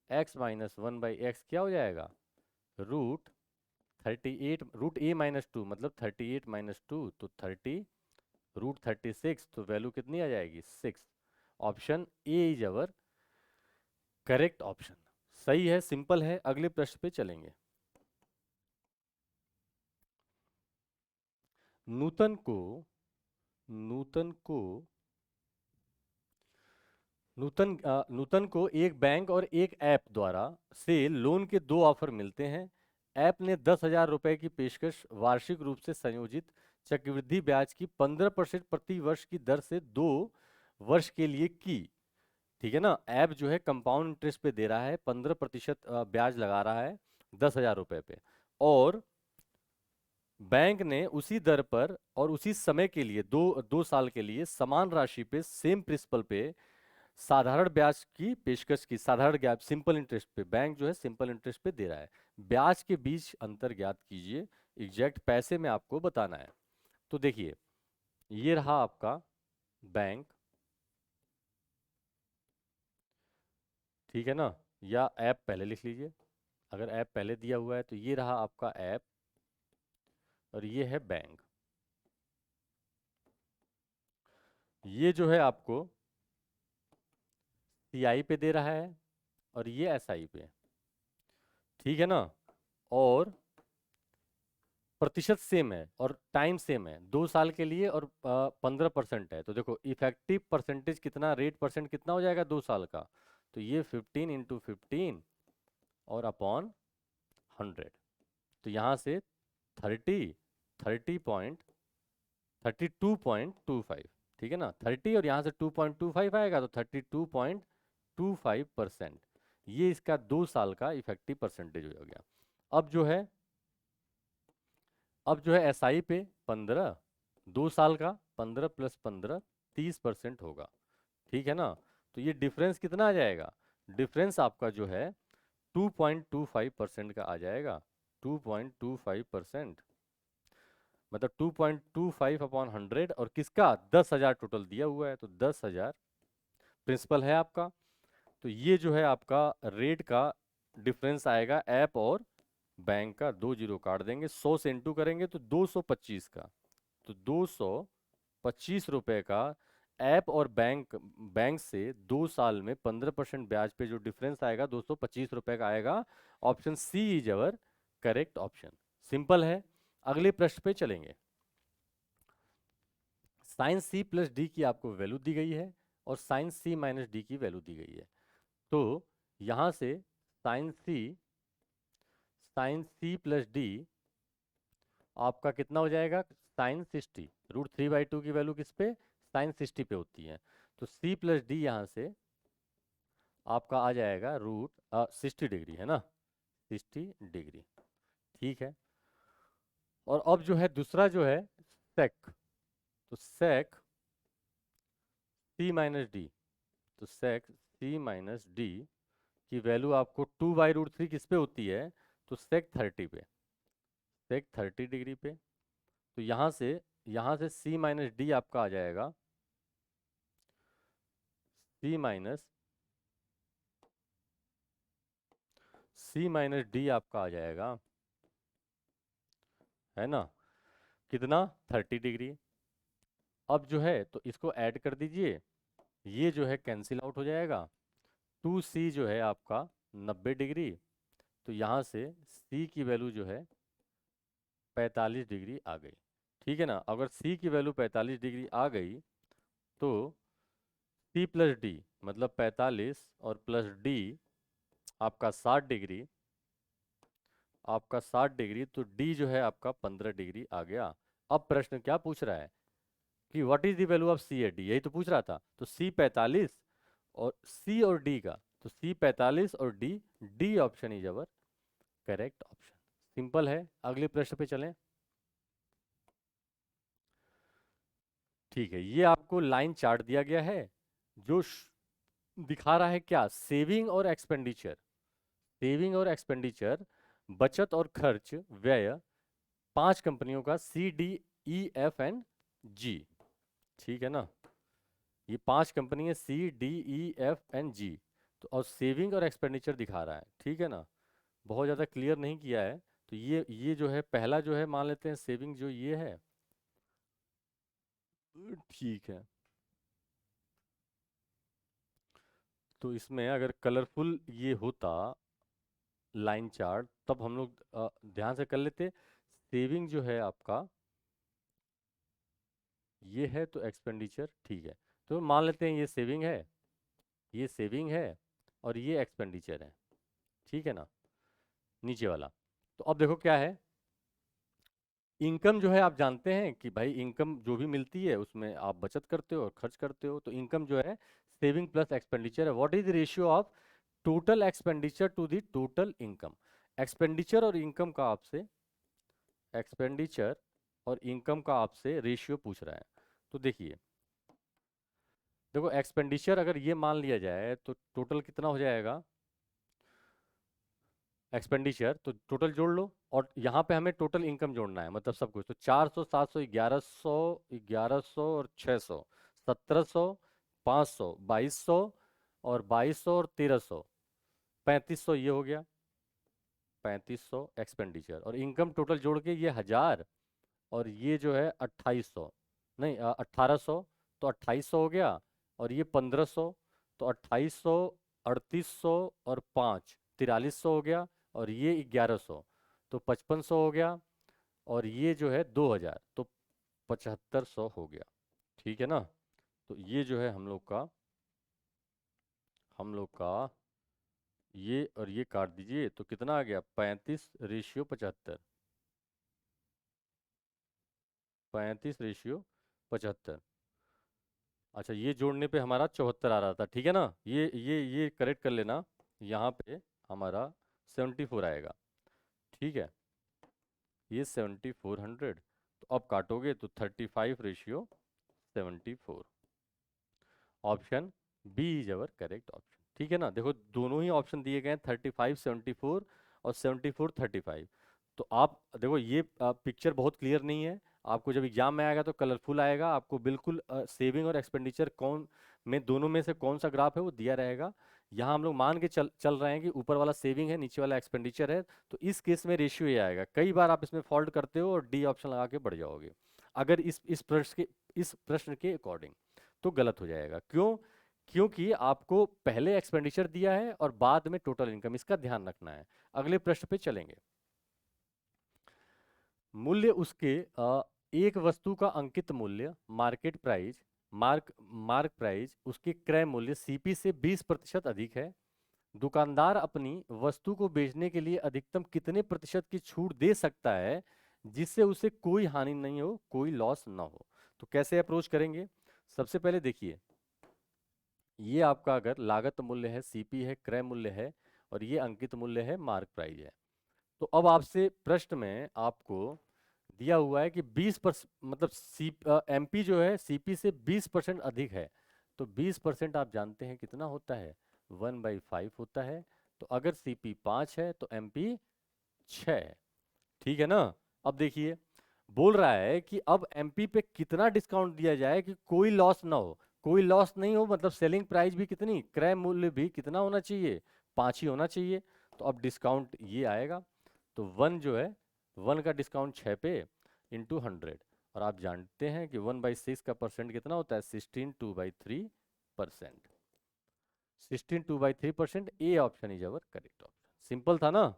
x माइनस 1/x क्या हो जाएगा, √38, √a-2 मतलब 38-2, तो 30 √36, तो वैल्यू कितनी आ जाएगी, 6। Option A is our correct option. सही है, सिंपल है। अगले प्रश्न पे चलेंगे। नूतन को नूतन को नूतन को एक बैंक और एक ऐप द्वारा से लोन के 2 ऑफर मिलते हैं। ऐप ने 10,000 रुपए की पेशकश वार्षिक रूप से संयोजित चक्रवृद्धि ब्याज की 15% प्रति वर्ष की दर से 2 वर्ष के लिए की। ठीक है ना, ऐप जो है कंपाउंड इंटरेस्ट पे दे रहा है, 15% ब्याज लगा रहा है 10,000 रुपए पे, और बैंक ने उसी दर पर और उसी समय के लिए 2 साल के लिए समान राशि पे सेम प्रिंसिपल पे साधारण ब्याज की पेशकश की। साधारण ब्याज सिंपल इंटरेस्ट पे बैंक जो है सिंपल इंटरेस्ट पे दे रहा है। ब्याज के बीच अंतर ज्ञात कीजिए, एग्जैक्ट पैसे में आपको बताना है। तो देखिए, ये रहा आपका बैंक, ठीक है ना, या ऐप पहले लिख लीजिए, अगर ऐप पहले दिया हुआ है तो ये रहा आपका ऐप और ये है बैंक। ये जो है आपको सीआई पे दे रहा है और ये एसआई पे, ठीक है ना, और प्रतिशत सेम है और टाइम सेम है, 2 साल के लिए, और 15% है। तो देखो इफेक्टिव परसेंटेज कितना, रेट परसेंट कितना हो जाएगा 2 साल का, तो ये 15 × 15 और अपॉन 100। तो यहाँ से 30 32.25, ठीक है ना, 30 और यहाँ से 2.25 आएगा तो 32.25%। ये इसका 2 साल का इफेक्टिव परसेंटेज हो गया। अब जो है एसआई पे 15, 2 साल का 15 + 15 30% होगा, ठीक है ना। तो ये डिफरेंस कितना आ जाएगा, डिफरेंस आपका जो है 2.25% का आ जाएगा, 2.25%, मतलब 2.25/100, और किसका 10,000 टोटल दिया हुआ है तो 10,000 प्रिंसिपल है आपका। तो ये जो है आपका रेट का डिफरेंस आएगा ऐप और बैंक का, 2 जीरो काट देंगे, 100 से इंटू करेंगे तो 225 का, तो 225 रुपए का ऐप और बैंक से 2 साल में 15% ब्याज पे जो डिफरेंस आएगा 225 रुपए का आएगा। Option C is our correct option. Simple है। अगले प्रश्न पे चलेंगे। साइन सी प्लस डी की आपको वैल्यू दी गई है और साइन सी माइनस डी की वैल्यू दी गई है। तो यहां से साइन सी प्लस डी आपका कितना हो जाएगा, साइन 60, √3/2 की वैल्यू किस पे, साइन 60 पे होती है। तो सी प्लस डी यहाँ से आपका आ जाएगा √60 डिग्री, है ना, 60 डिग्री, ठीक है। और अब जो है दूसरा जो है सेक, तो सेक सी माइनस डी, तो सेक सी माइनस डी की वैल्यू आपको 2/√3 किस पे होती है, तो सेक 30 पे, सेक 30 डिग्री पे। तो यहाँ से सी माइनस डी आपका आ जाएगा, सी माइनस सी माइनस डी आपका आ जाएगा, है ना, कितना, 30 डिग्री। अब जो है तो इसको ऐड कर दीजिए, ये जो है कैंसिल आउट हो जाएगा, 2c जो है आपका 90 डिग्री, तो यहाँ से c की वैल्यू जो है 45 डिग्री आ गई। ठीक है ना, अगर c की वैल्यू 45 डिग्री आ गई तो c प्लस डी मतलब 45 और प्लस डी आपका 60 डिग्री, आपका 60 डिग्री, तो डी जो है आपका 15 डिग्री आ गया। अब प्रश्न क्या पूछ रहा है कि what is the value of C at D, यही तो पूछ रहा था। तो सी 45 और सी और डी का, तो सी 45 और D, D option is our correct option. Simple है, अगले प्रश्न पे चलें। ठीक है, ये आपको लाइन चार्ट दिया गया है जो दिखा रहा है क्या, सेविंग और एक्सपेंडिचर, सेविंग और एक्सपेंडिचर, बचत और खर्च व्यय, 5 कंपनियों का, C D E F and G. ठीक है ना, ये 5 कंपनी है, C D E F and G. तो और सेविंग और एक्सपेंडिचर दिखा रहा है, ठीक है ना, बहुत ज़्यादा क्लियर नहीं किया है। तो ये जो है पहला जो है मान लेते हैं सेविंग जो ये है, ठीक है। तो इसमें अगर कलरफुल ये होता लाइन चार्ट तब हम लोग ध्यान से कर लेते। सेविंग जो है आपका ये है, तो एक्सपेंडिचर, ठीक है, तो मान लेते हैं ये सेविंग है, ये सेविंग है और ये एक्सपेंडिचर है, ठीक है ना, नीचे वाला। तो अब देखो क्या है, इनकम जो है आप जानते हैं कि भाई इनकम जो भी मिलती है उसमें आप बचत करते हो और खर्च करते हो, तो इनकम जो है सेविंग प्लस एक्सपेंडिचर है। What is the ratio of total expenditure to the total income, expenditure और इनकम का आपसे, एक्सपेंडिचर और इनकम का आपसे रेशियो पूछ रहा है। तो देखिए, देखो एक्सपेंडिचर अगर ये मान लिया जाए तो टोटल कितना हो जाएगा एक्सपेंडिचर, तो टोटल जोड़ लो, और यहाँ पे हमें टोटल इनकम जोड़ना है, मतलब सब कुछ, तो 400, 700, 1100, 1100 और 600, 1700, 500, 2200 और 2200 और 1300, 3500 ये हो गया, 3500 एक्सपेंडिचर, और इनकम टोटल जोड़ के ये 1000, और ये जो है 2800, नहीं 1800, तो 2800 हो गया, और ये 1500, तो 2800, 3800 और 5 4300 हो गया, और ये 1100, तो 5500 हो गया, और ये जो है 2000, तो 7500 हो गया। ठीक है ना, तो ये जो है हम लोग का ये और ये काट दीजिए, तो कितना आ गया, 35:75, 35:75। अच्छा, ये जोड़ने पे हमारा 74 आ रहा था, ठीक है ना, ये करेक्ट कर लेना, यहाँ पे हमारा 74 आएगा, ठीक है, ये 7400। तो अब काटोगे तो 35:74, option B is our correct option. ठीक है ना, देखो दोनों ही ऑप्शन दिए गए हैं, 35:74 और 74:35। तो आप देखो ये पिक्चर बहुत क्लियर नहीं है, आपको जब एग्जाम में आएगा तो कलरफुल आएगा, आपको बिल्कुल सेविंग और एक्सपेंडिचर कौन में, दोनों में से कौन सा ग्राफ है वो दिया रहेगा। यहाँ हम लोग मान के चल रहे हैं कि ऊपर वाला सेविंग है, नीचे वाला एक्सपेंडिचर है, तो इस केस में रेशियो ये आएगा। कई बार आप इसमें फॉल्ट करते हो और डी ऑप्शन लगा के बढ़ जाओगे, अगर इस प्रश्न के अकॉर्डिंग, तो गलत हो जाएगा। क्यों, क्योंकि आपको पहले एक्सपेंडिचर दिया है और बाद में टोटल इनकम, इसका ध्यान रखना है। अगले प्रश्न पे चलेंगे। मूल्य उसके एक वस्तु का अंकित मूल्य, मार्केट प्राइस, मार्क प्राइस, उसके क्रय मूल्य सीपी से 20% अधिक है। दुकानदार अपनी वस्तु को बेचने के लिए अधिकतम कितने प्रतिशत की छूट दे सकता है जिससे उसे कोई हानि नहीं हो, कोई लॉस ना हो। तो कैसे अप्रोच करेंगे, सबसे पहले देखिए, ये आपका अगर लागत मूल्य है, सीपी है, क्रय मूल्य है, और ये अंकित मूल्य है, मार्क प्राइस है। तो अब आपसे प्रश्न में आपको दिया हुआ है कि 20% मतलब एमपी जो है सीपी से 20% अधिक है। तो 20% आप जानते हैं कितना होता है, 1/5 होता है। तो अगर सीपी 5 है तो एमपी 6 है। ठीक है ना। अब देखिए, बोल रहा है कि अब एमपी पे कितना डिस्काउंट दिया जाए कि कोई लॉस ना हो। कोई लॉस नहीं हो मतलब सेलिंग प्राइस भी कितनी, क्रय मूल्य भी कितना होना चाहिए, 5 ही होना चाहिए। तो अब डिस्काउंट ये आएगा। तो 1 जो है, 1 का डिस्काउंट 6 पे इंटू 100। और आप जानते हैं कि 1/6 का परसेंट कितना होता है, 16/2/3%। 16/2/3%, A option is our correct option. Simple था ना।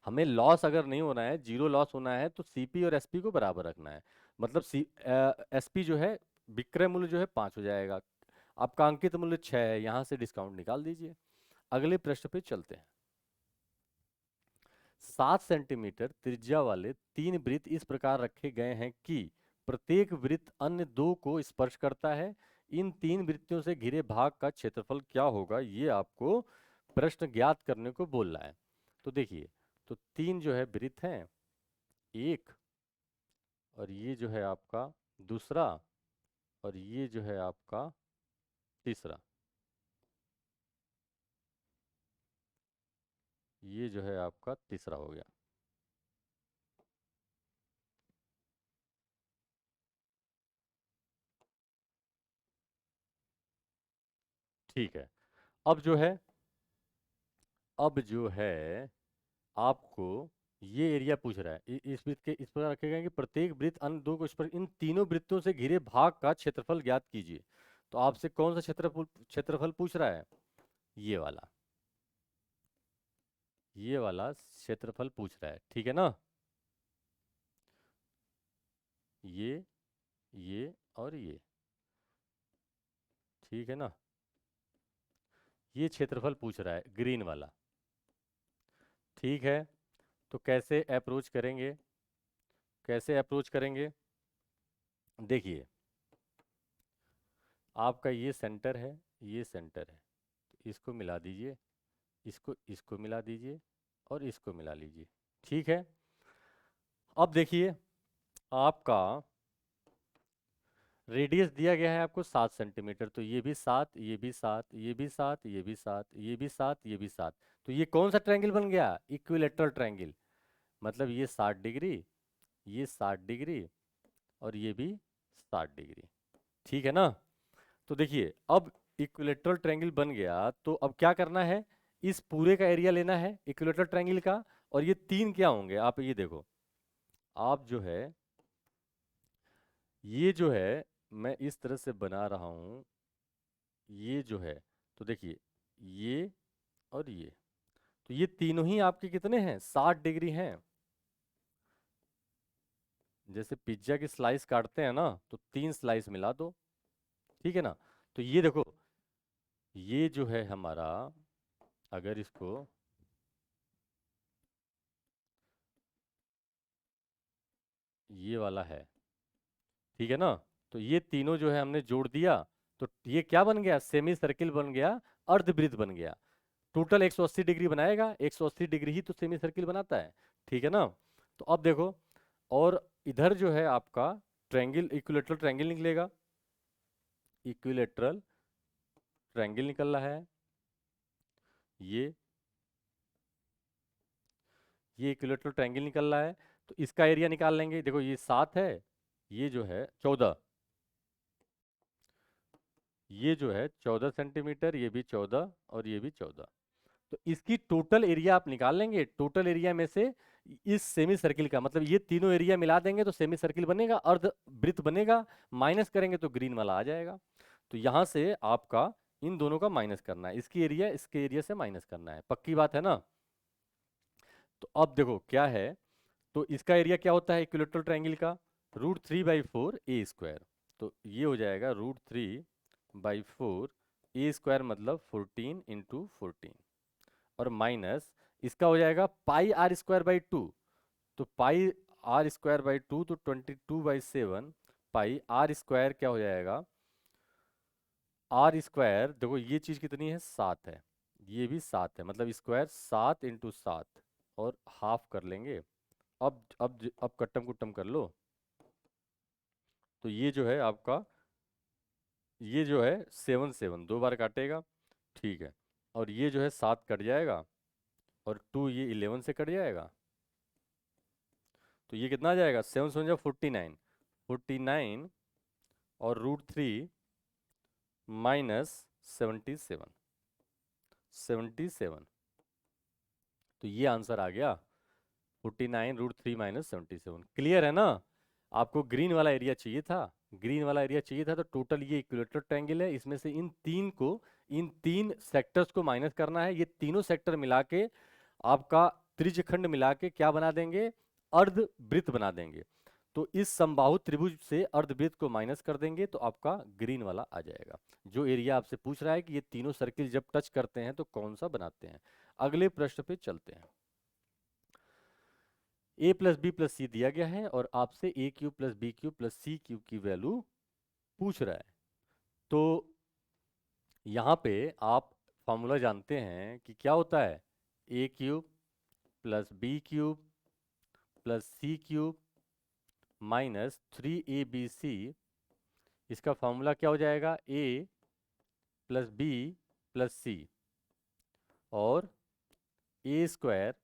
हमें लॉस अगर नहीं होना है, जीरो लॉस होना है, तो सीपी और एसपी को बराबर रखना है। मतलब एसपी जो है, विक्रय मूल्य जो है 5 हो जाएगा, आपका अंकित मूल्य 6 है, यहां से डिस्काउंट निकाल दीजिए। अगले प्रश्न पे चलते हैं। 7 सेंटीमीटर त्रिज्या वाले 3 वृत्त इस प्रकार रखे गए हैं कि प्रत्येक वृत्त अन्य 2 को स्पर्श करता है। इन 3 वृत्तों से घिरे भाग का क्षेत्रफल क्या होगा, ये आपको प्रश्न ज्ञात करने को बोल रहा है। तो देखिए, तो 3 जो है वृत्त हैं, एक, और ये जो है आपका दूसरा, और ये जो है आपका तीसरा। ये जो है आपका तीसरा हो गया। ठीक है। अब जो है, अब जो है आपको ये एरिया पूछ रहा है, इस वृत्त के इस प्रकार रखे गए कि प्रत्येक वृत्त अन्य 2 को स्पर्श, इन तीनों वृत्तों से घिरे भाग का क्षेत्रफल ज्ञात कीजिए। तो आपसे कौन सा क्षेत्रफल क्षेत्रफल पूछ रहा है, ये वाला, ये वाला क्षेत्रफल पूछ रहा है। ठीक है ना। ये और ये, ठीक है ना। ये क्षेत्रफल पूछ रहा है, ग्रीन वाला। ठीक है। तो कैसे अप्रोच करेंगे, कैसे अप्रोच करेंगे, देखिए, आपका ये सेंटर है, ये सेंटर है, तो इसको मिला दीजिए, इसको मिला दीजिए, और इसको मिला लीजिए। ठीक है। अब देखिए, आपका रेडियस दिया गया है आपको 7 सेंटीमीटर, तो ये भी 7, ये भी 7, ये भी 7, ये भी 7, ये भी 7, ये भी 7। तो ये कौन सा ट्रायंगल बन गया, इक्विलेटरल ट्रायंगल। मतलब ये 60 डिग्री, ये 60 डिग्री, और ये भी 60 डिग्री। ठीक है ना। तो देखिए, अब इक्विलेटरल ट्रायंगल बन गया, तो अब क्या करना है, इस पूरे का एरिया लेना है इक्विलेटरल ट्रायंगल का। और ये 3 क्या होंगे, आप ये देखो, आप जो है, ये जो है, मैं इस तरह से बना रहा हूं, ये जो है, तो देखिए, ये और ये, तो ये तीनों ही आपके कितने हैं, 60 डिग्री हैं। जैसे पिज्जा की स्लाइस काटते हैं ना, तो 3 स्लाइस मिला दो। ठीक है ना। तो ये देखो, ये जो है हमारा, अगर इसको, ये वाला है, ठीक है ना। तो ये तीनों जो है हमने जोड़ दिया, तो ये क्या बन गया, सेमी सर्किल बन गया, अर्धवृत्त बन गया। टोटल 180 डिग्री बनाएगा, 180 डिग्री ही तो सेमी सर्किल बनाता है। ठीक है ना। तो अब देखो, और इधर जो है आपका ट्रायंगल, इक्विलेटरल ट्रायंगल निकलेगा, इक्विलेटरल ट्रायंगल निकल रहा है, ये ये इक्विलेटरल ट्रायंगल निकल रहा है। तो इसका एरिया निकाल लेंगे, देखो ये 7 है, ये जो है 14, ये जो है 14 सेंटीमीटर, ये भी 14, और ये भी 14। तो इसकी टोटल एरिया आप निकाल लेंगे, टोटल एरिया में से इस सेमी सर्किल का, मतलब ये तीनों एरिया मिला देंगे तो सेमी सर्किल बनेगा, अर्ध वृत्त बनेगा। माइनस करेंगे तो ग्रीन वाला आ जाएगा। तो यहां से आपका इन दोनों का माइनस करना है, इसकी एरिया इसके एरिया से माइनस करना है, पक्की बात है ना। तो अब देखो क्या है, तो इसका एरिया क्या होता है इक्विलेटरल ट्रायंगल का, √3/4 a²। तो ये हो जाएगा √3/4 a² मतलब 14 × 14, और माइनस इसका हो जाएगा πr²/2। तो πr²/2, तो 22/7 πr² क्या हो जाएगा, r², देखो ये चीज कितनी है, 7 है, ये भी 7 है, मतलब स्क्वायर 7 × 7, और हाफ कर लेंगे, अब कट्टम कुट्टम कर लो। तो ये जो है आपका, ये जो है 7 7 दो बार काटेगा, ठीक है। और ये जो है 7 कट जाएगा, और 2 ये 11 से कट जाएगा, तो ये कितना आ जाएगा, 7 7 49, 49 और √3 माइनस 77, 77। तो ये आंसर आ गया 49 √3 माइनस 77। क्लियर है ना? आपको ग्रीन वाला एरिया चाहिए था, ग्रीन वाला एरिया चाहिए था, तो टोटल ये इक्विलेटरल ट्रायंगल है, इसमें से इन तीन सेक्टर्स को माइनस करना है। ये तीनों सेक्टर मिला के आपका त्रिज्यखंड मिला के क्या बना देंगे, अर्धवृत्त बना देंगे। तो इस समबाहु त्रिभुज से अर्धवृत्त को माइनस कर देंगे तो आपका ग्रीन वाला आ जाएगा। जो एरिया आपसे पूछ रहा है कि ये तीनों सर्किल जब टच करते हैं तो कौन सा बनाते हैं। अगले प्रश्न पे चलते हैं। a plus B plus C दिया गया है और आपसे a cube plus B cube plus C cube की वैल्यू पूछ रहा है। तो यहाँ पे आप फॉर्मूला जानते हैं कि क्या होता है, a cube plus B cube plus C cube minus 3abc। इसका फॉर्मूला क्या हो जाएगा, a plus B plus C और A square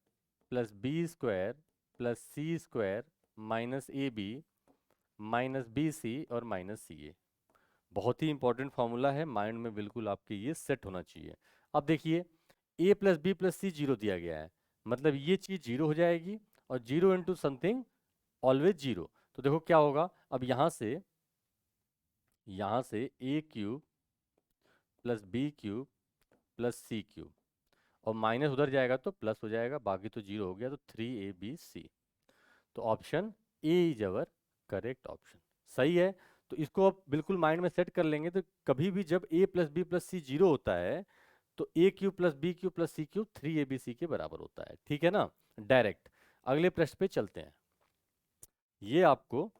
plus B square plus C square minus A B minus B C और माइनस सी ए। बहुत ही important formula है, mind में बिल्कुल आपके ये सेट होना चाहिए। अब देखिए, a plus B plus C zero दिया गया है, मतलब ये चीज जीरो हो जाएगी, और zero into something always zero. तो देखो क्या होगा, अब यहां से a cube plus B cube plus C cube, और माइनस उधर जाएगा तो प्लस हो जाएगा, बाकी तो जीरो हो गया, तो 3abc। तो option A is our correct option. सही है। तो इसको आप बिल्कुल माइंड में सेट कर लेंगे, तो कभी भी जब a plus B plus C zero होता है तो a cube plus B cube plus C cube 3abc के बराबर होता है। ठीक है ना? डायरेक्ट अगले प्रश्न पे चलते हैं। ये आपको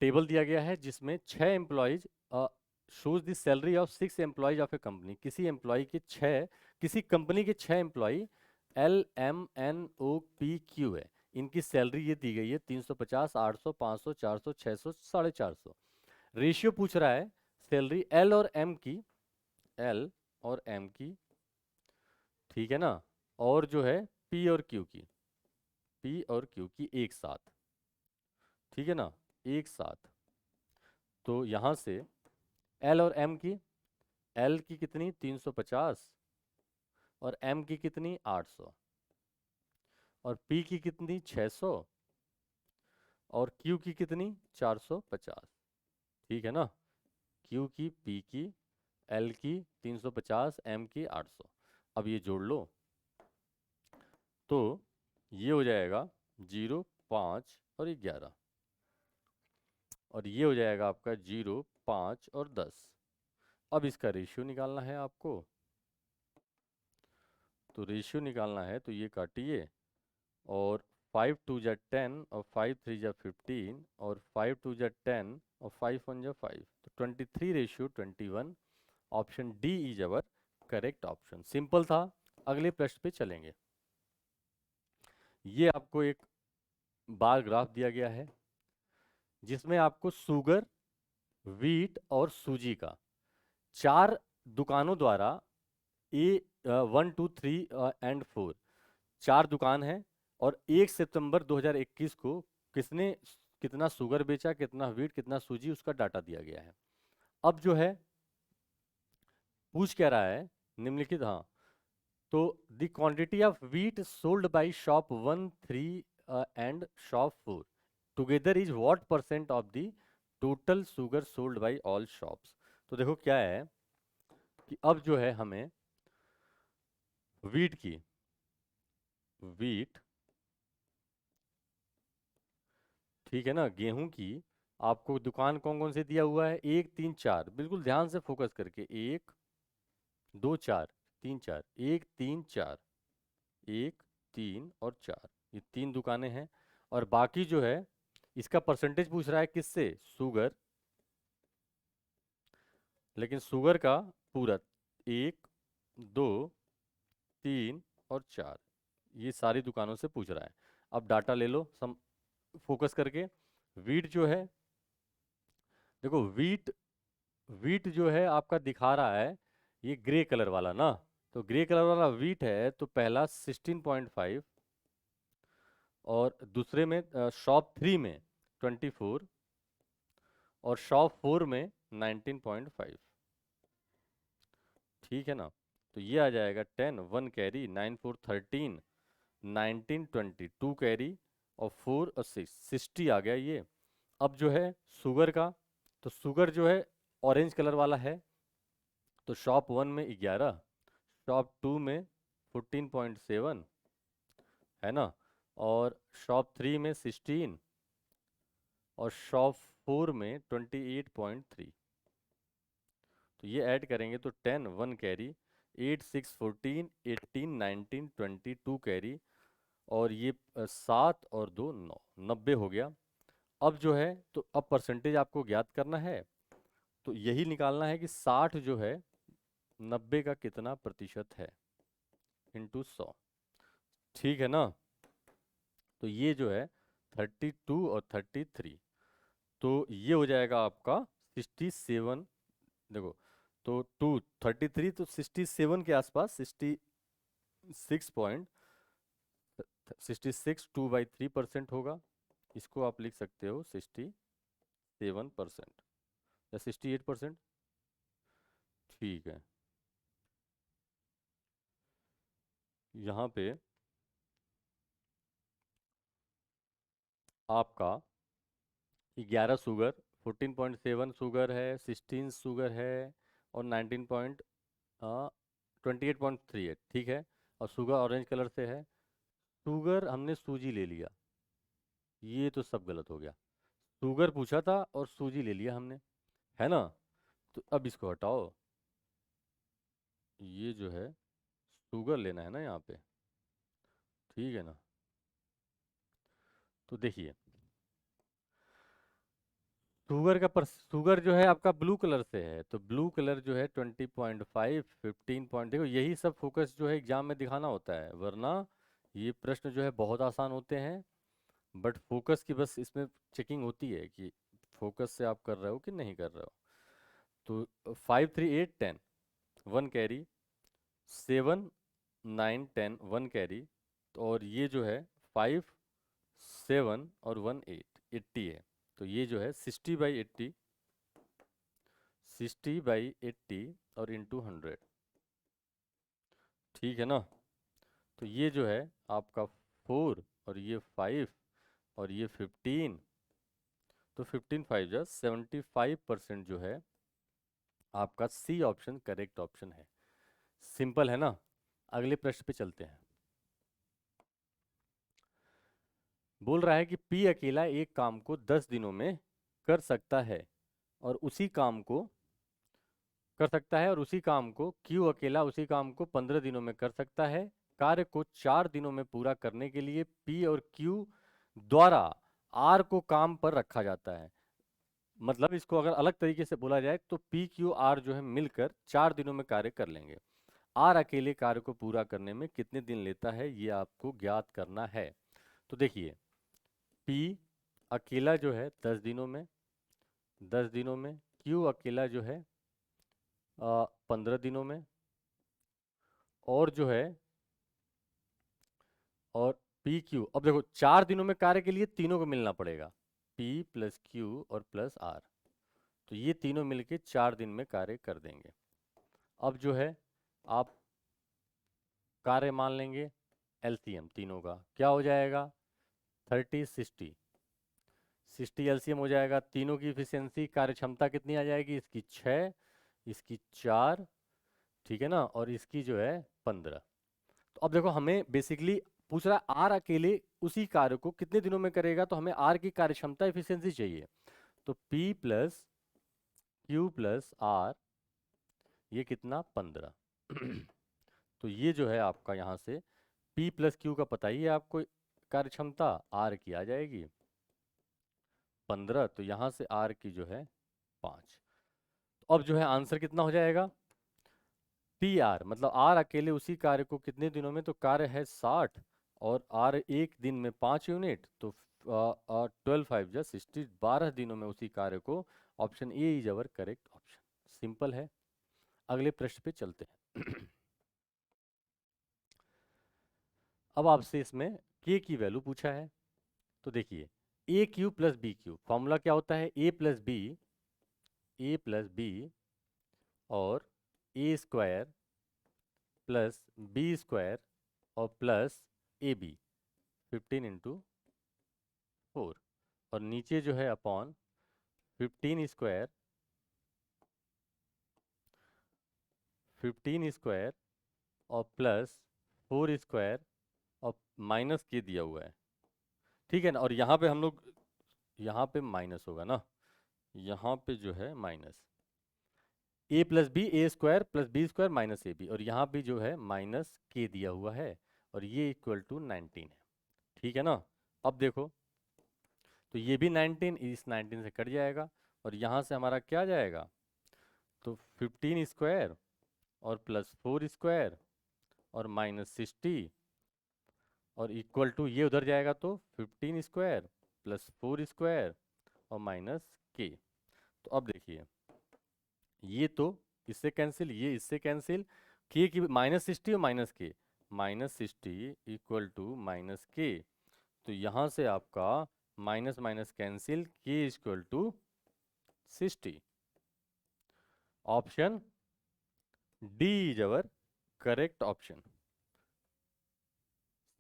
टेबल दिया गया है जिसमें 6 employees shows the salary of 6 employees of A company. किसी कंपनी के 6 एम्प्लॉय LMNOP Q है, इनकी सैलरी ये दी गई है 350, 800, 500, 400, 600, 450। रेशियो पूछ रहा है सैलरी L और M की, ठीक है ना, और जो है P और Q की एक साथ, ठीक है ना, एक साथ। तो यहां से L और M की, L की कितनी 350 और M की कितनी 800 और P की कितनी 600 और Q की कितनी 450। ठीक है ना? Q की, P की, L की 350, M की 800। अब ये जोड़ लो तो ये हो जाएगा 0, 5 और 11, और ये हो जाएगा आपका 0, 5 और 10। अब इसका रेशियो निकालना है आपको। तो रेशियो निकालना है तो ये काटिए, और 5 2 जा 10 और 5 3 जा 15 और 5 2 जा 10 और 5 1 जा 5, तो 23:21। Option D is our correct option. Simple था। अगले प्रश्न पे चलेंगे। ये आपको एक बार ग्राफ दिया गया है जिसमें आपको शुगर, व्हीट और सूजी का 4 दुकानों द्वारा ए 1 2 3 एंड 4 4 दुकान है, और 1 सितंबर 2021 को किसने कितना शुगर बेचा, कितना व्हीट, कितना सूजी, उसका डाटा दिया गया है। अब जो है पूछ क्या रहा है, निम्नलिखित, हाँ, तो the quantity of wheat sold by shop 1 3 and shop 4 together is what percent of the total sugar sold by all shops. तो देखो क्या है कि अब जो है हमें व्हीट, ठीक है ना, गेहूं की आपको दुकान कौन कौन से दिया हुआ है, 1 3 4, बिल्कुल ध्यान से फोकस करके, 1 2 4 3 4, 1 3 4, 1 3 और 4, ये 3 दुकानें हैं। और बाकी जो है इसका परसेंटेज पूछ रहा है किससे, शुगर, लेकिन शुगर का पूरा 1 2 3 और 4, ये सारी दुकानों से पूछ रहा है। अब डाटा ले लो सम फोकस करके। वीट जो है, देखो वीट, वीट जो है आपका दिखा रहा है ये ग्रे कलर वाला ना, तो ग्रे कलर वाला वीट है तो पहला 16.5, और दूसरे में शॉप 3 में 24, और शॉप 4 में 19.5। ठीक है ना, तो ये आ जाएगा 10, 1 कैरी, 9 4 13, 19 20 2 कैरी, और 4 और 6 60 आ गया ये। अब जो है शुगर का, तो शुगर जो है ऑरेंज कलर वाला है, तो शॉप 1 में 11, शॉप 2 में 14.7 है ना, और शॉप 3 में 16, और शॉप 4 में 28.3। तो ये ऐड करेंगे तो 10, 1 कैरी, 8 6 14 18 19 20 2 कैरी, और ये 7 और 2 9, 90 हो गया। अब जो है तो अब परसेंटेज आपको ज्ञात करना है, तो यही निकालना है कि 60 जो है 90 का कितना प्रतिशत है इंटू 100। ठीक है ना, तो ये जो है 32 और 33, तो ये हो जाएगा आपका 67। देखो, तो 33 तो 67 के आसपास, 66 2/3% होगा। इसको आप लिख सकते हो 67% या 68%। ठीक है, यहाँ पे आपका 11 शुगर, 14.7 शुगर है, 16 शुगर है, और 28.3 है। ठीक है, और शुगर ऑरेंज कलर से है। शुगर हमने सूजी ले लिया, ये तो सब गलत हो गया। शुगर पूछा था और सूजी ले लिया हमने, है ना। तो अब इसको हटाओ, ये जो है शुगर लेना है ना यहाँ पे। ठीक है ना, तो देखिए शुगर का पर शुगर जो है आपका ब्लू कलर से है, तो ब्लू कलर जो है 20.5, 15 पॉइंट, देखो यही सब फोकस जो है एग्जाम में दिखाना होता है, वरना ये प्रश्न जो है बहुत आसान होते हैं, बट फोकस की बस इसमें चेकिंग होती है कि फोकस से आप कर रहे हो कि नहीं कर रहे हो। तो 5 3 8 10, 1 कैरी, 7 9 10, 1 कैरी, और ये जो है 5 7 और 1 8, 80 है। तो ये जो है 60/80, 60/80 और इंटू 100। ठीक है ना, तो ये जो है आपका 4, और ये 5, और ये 15, तो 15 5 जा 75% जो है आपका सी ऑप्शन करेक्ट ऑप्शन है। सिंपल है ना। अगले प्रश्न पे चलते हैं। बोल रहा है कि पी अकेला एक काम को 10 दिनों में कर सकता है, और उसी काम को कर सकता है, और उसी काम को क्यू अकेला उसी काम को 15 दिनों में कर सकता है। कार्य को 4 दिनों में पूरा करने के लिए पी और क्यू द्वारा आर को काम पर रखा जाता है। मतलब इसको अगर अलग तरीके से बोला जाए तो पी क्यू आर जो है मिलकर 4 दिनों में कार्य कर लेंगे। आर अकेले कार्य को पूरा करने में कितने दिन लेता है, ये आपको ज्ञात करना है। तो देखिए पी अकेला जो है 10 दिनों में, 10 दिनों में, क्यू अकेला जो है 15 दिनों में, और जो है और पी क्यू, अब देखो 4 दिनों में कार्य के लिए तीनों को मिलना पड़ेगा, पी प्लस क्यू और प्लस आर, तो ये तीनों मिलके 4 दिन में कार्य कर देंगे। अब जो है आप कार्य मान लेंगे, एलसीएम तीनों का क्या हो जाएगा, 30 60, 60 एलसीएम हो जाएगा। तीनों की इफिशियंसी कार्य क्षमता कितनी आ जाएगी, इसकी 6, इसकी 4, ठीक है ना, और इसकी जो है 15। तो अब देखो हमें बेसिकली पूछ रहा है आर अकेले उसी कार्य को कितने दिनों में करेगा, तो हमें आर की कार्य क्षमता इफिशियंसी चाहिए। तो P plus Q plus R, ये कितना 15। तो ये जो है आपका यहाँ से P प्लस क्यू का पता ही है आपको कार्य क्षमता, आर की आ जाएगी 15, तो यहाँ से आर की जो है 5। तो अब जो है आंसर कितना हो जाएगा, पी आर मतलब आर अकेले उसी कार्य को कितने दिनों में, तो कार्य है 60, और आर एक दिन में 5 यूनिट, तो 12 5 जा 60, 12 दिनों में उसी कार्य को। Option A is our correct option. Simple है। अगले प्रश्न पे चलते हैं। अब आपसे इसमें के की वैल्यू पूछा है। तो देखिए, A cube plus B cube, formula क्या होता है? ए प्लस बी और A square plus B square और प्लस ए बी, 15 × 4, और नीचे जो है अपॉन 15 स्क्वायर और प्लस 4 स्क्वायर और माइनस के दिया हुआ है। ठीक है ना? और यहाँ पे हम लोग, यहाँ पे माइनस होगा ना, यहाँ पे जो है minus A plus B, A square plus B square minus A B, और यहाँ भी जो है माइनस के दिया हुआ है, और ये इक्वल टू 19 है। ठीक है ना? अब देखो, तो ये भी 19 इस 19 से कट जाएगा, और यहाँ से हमारा क्या जाएगा? तो 15 स्क्वायर और प्लस 4 स्क्वायर और माइनस 60, और इक्वल टू ये उधर जाएगा तो 15 स्क्वायर प्लस 4 स्क्वायर और माइनस के। तो अब देखिए, ये तो इससे कैंसिल, ये इससे कैंसिल, के की माइनस 60 और माइनस 60 इक्वल टू माइनस के। तो यहाँ से आपका माइनस माइनस कैंसिल, के equal to 60। Option D is our correct option.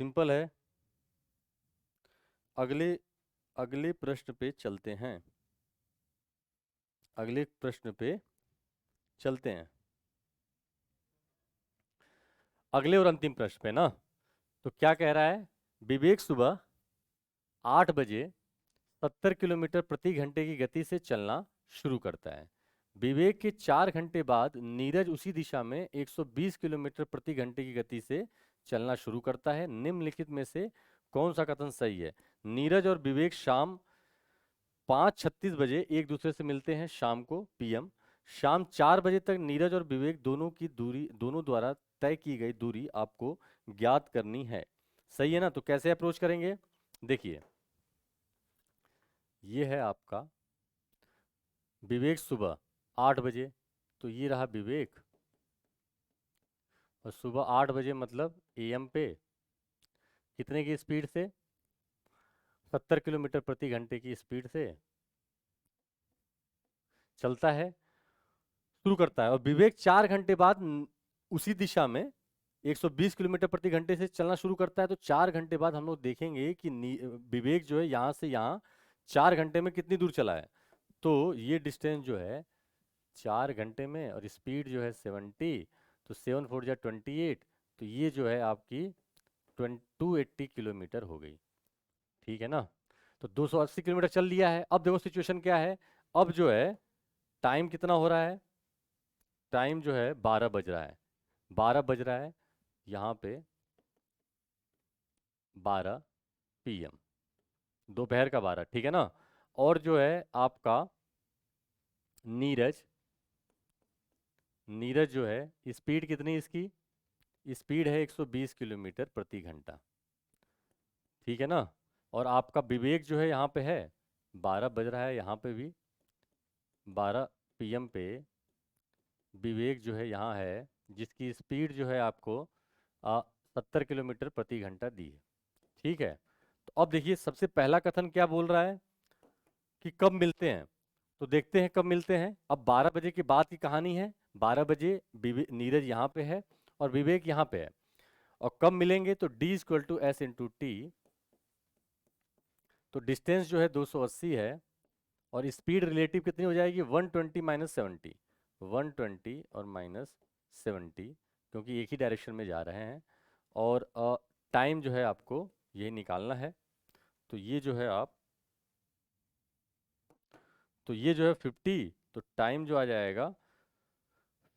Simple है। अगले अगले प्रश्न पे चलते हैं। अगले प्रश्न पे चलते हैं। अगले और अंतिम प्रश्न पे ना, तो क्या कह रहा है? विवेक सुबह 8 बजे 70 किलोमीटर प्रति घंटे की गति से चलना शुरू करता है। विवेक के 4 घंटे बाद नीरज उसी दिशा में 120 किलोमीटर प्रति घंटे की गति से चलना शुरू करता है। निम्नलिखित में से कौन सा कथन सही है? नीरज और विवेक शाम 5:36 बजे एक दूसरे से मिलते हैं, शाम को पीएम। शाम 4 बजे तक नीरज और विवेक दोनों द्वारा तय की गई दूरी आपको ज्ञात करनी है। सही है ना? तो कैसे अप्रोच करेंगे? देखिए, ये है आपका विवेक सुबह 8 बजे, तो ये रहा विवेक, और सुबह 8 बजे मतलब एएम पे कितने की स्पीड से? 70 किलोमीटर प्रति घंटे की स्पीड से चलता है, शुरू करता है। और विवेक 4 घंटे बाद उसी दिशा में 120 किलोमीटर प्रति घंटे से चलना शुरू करता है। तो 4 घंटे बाद हम लोग देखेंगे कि विवेक जो है यहाँ से यहाँ 4 घंटे में कितनी दूर चला है। तो ये डिस्टेंस जो है 4 घंटे में, और स्पीड जो है 70, तो 7 4 जा 28, तो ये जो है आपकी 280 किलोमीटर हो गई। ठीक है ना? तो 280 किलोमीटर चल लिया है। अब देखो सिचुएशन क्या है। अब जो है टाइम कितना हो रहा है? टाइम जो है 12 बज रहा है, 12 बज रहा है यहाँ पे, 12 पीएम, दोपहर का 12। ठीक है ना? और जो है आपका नीरज नीरज जो है स्पीड कितनी इसकी? स्पीड है 120 किलोमीटर प्रति घंटा। ठीक है ना? और आपका विवेक जो है यहाँ पे है, 12 बज रहा है यहाँ पे भी, 12 पीएम पे विवेक जो है यहाँ है, जिसकी स्पीड जो है आपको 70 किलोमीटर प्रति घंटा दी है। ठीक है? तो अब देखिए, सबसे पहला कथन क्या बोल रहा है कि कब मिलते हैं। तो देखते हैं कब मिलते हैं। अब 12 बजे के बाद की कहानी है। 12 बजे नीरज यहाँ पे है और विवेक यहाँ पे है, और कब मिलेंगे? तो D = S/T। तो डिस्टेंस जो है 280 है, और स्पीड रिलेटिव कितनी हो जाएगी? 120 - 70, 120 और -70, क्योंकि एक ही डायरेक्शन में जा रहे हैं। और टाइम जो है आपको यही निकालना है। तो ये जो है तो ये जो है 50, तो टाइम जो आ जाएगा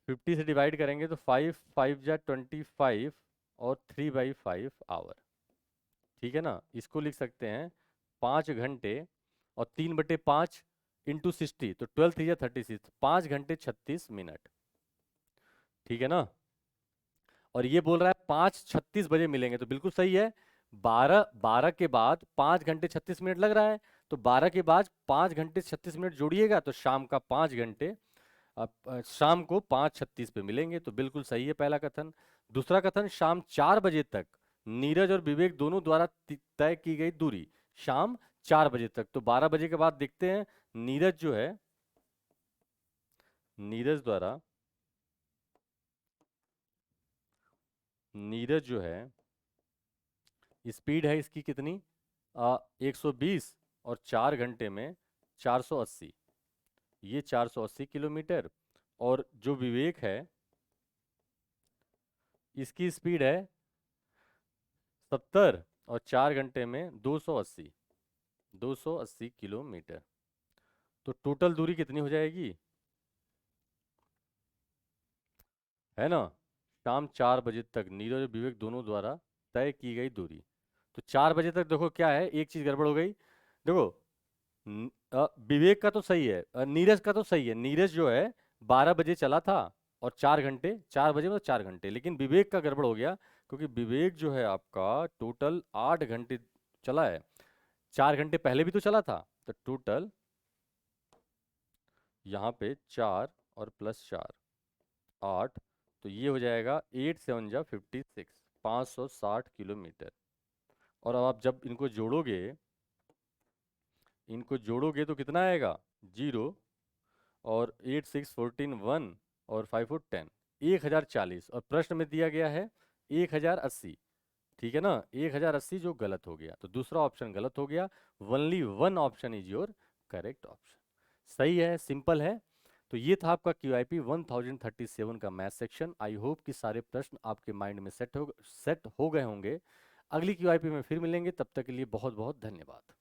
50 से डिवाइड करेंगे तो 5 5 जा 25 और 3/5 आवर। ठीक है ना? इसको लिख सकते हैं 5 घंटे और 3/5 इंटू 60, तो 12 3 जा 36, 5 घंटे 36 मिनट। ठीक है ना? और ये बोल रहा है 5:36 बजे मिलेंगे, तो बिल्कुल सही है। 12 के बाद 5 घंटे 36 मिनट लग रहा है, तो 12 के बाद 5 घंटे 36 मिनट जोड़िएगा तो शाम का 5 घंटे, अब शाम को 5:36 पे मिलेंगे। तो बिल्कुल सही है पहला कथन। दूसरा कथन, शाम 4 बजे तक नीरज और विवेक दोनों द्वारा तय की गई दूरी, शाम 4 बजे तक। तो 12 बजे के बाद देखते हैं, नीरज जो है, नीरज द्वारा, नीरज जो है, स्पीड है इसकी कितनी, 120, और 4 घंटे में 480, ये 480 किलोमीटर। और जो विवेक है, इसकी स्पीड है 70, और 4 घंटे में 280, 280 किलोमीटर। तो टोटल दूरी कितनी हो जाएगी, है ना, शाम 4 बजे तक नीरज और विवेक दोनों द्वारा तय की गई दूरी। तो 4 बजे तक देखो क्या है, एक चीज गड़बड़ हो गई। देखो, विवेक का तो सही है, नीरज का तो सही है, नीरज जो है 12 बजे चला था, और 4 घंटे, 4 बजे मतलब 4 घंटे, लेकिन विवेक का गड़बड़ हो गया, क्योंकि विवेक जो है आपका टोटल 8 घंटे चला है, 4 घंटे पहले भी तो चला था। तो टोटल यहाँ पे 4 और +4, 8, तो ये हो जाएगा 8×7=56, 560 किलोमीटर। और अब आप जब इनको जोड़ोगे तो कितना आएगा, 0, और 8 6 14 1, और 5 4 10, 1040। और प्रश्न में दिया गया है 1080, ठीक है ना, 1080 जो गलत हो गया, तो दूसरा ऑप्शन गलत हो गया। Only one option is your correct option. सही है, सिंपल है। तो ये था आपका QIP 1037 का मैथ सेक्शन। आई होप कि सारे प्रश्न आपके माइंड में सेट हो गए होंगे। अगली QIP में फिर मिलेंगे, तब तक के लिए बहुत बहुत धन्यवाद।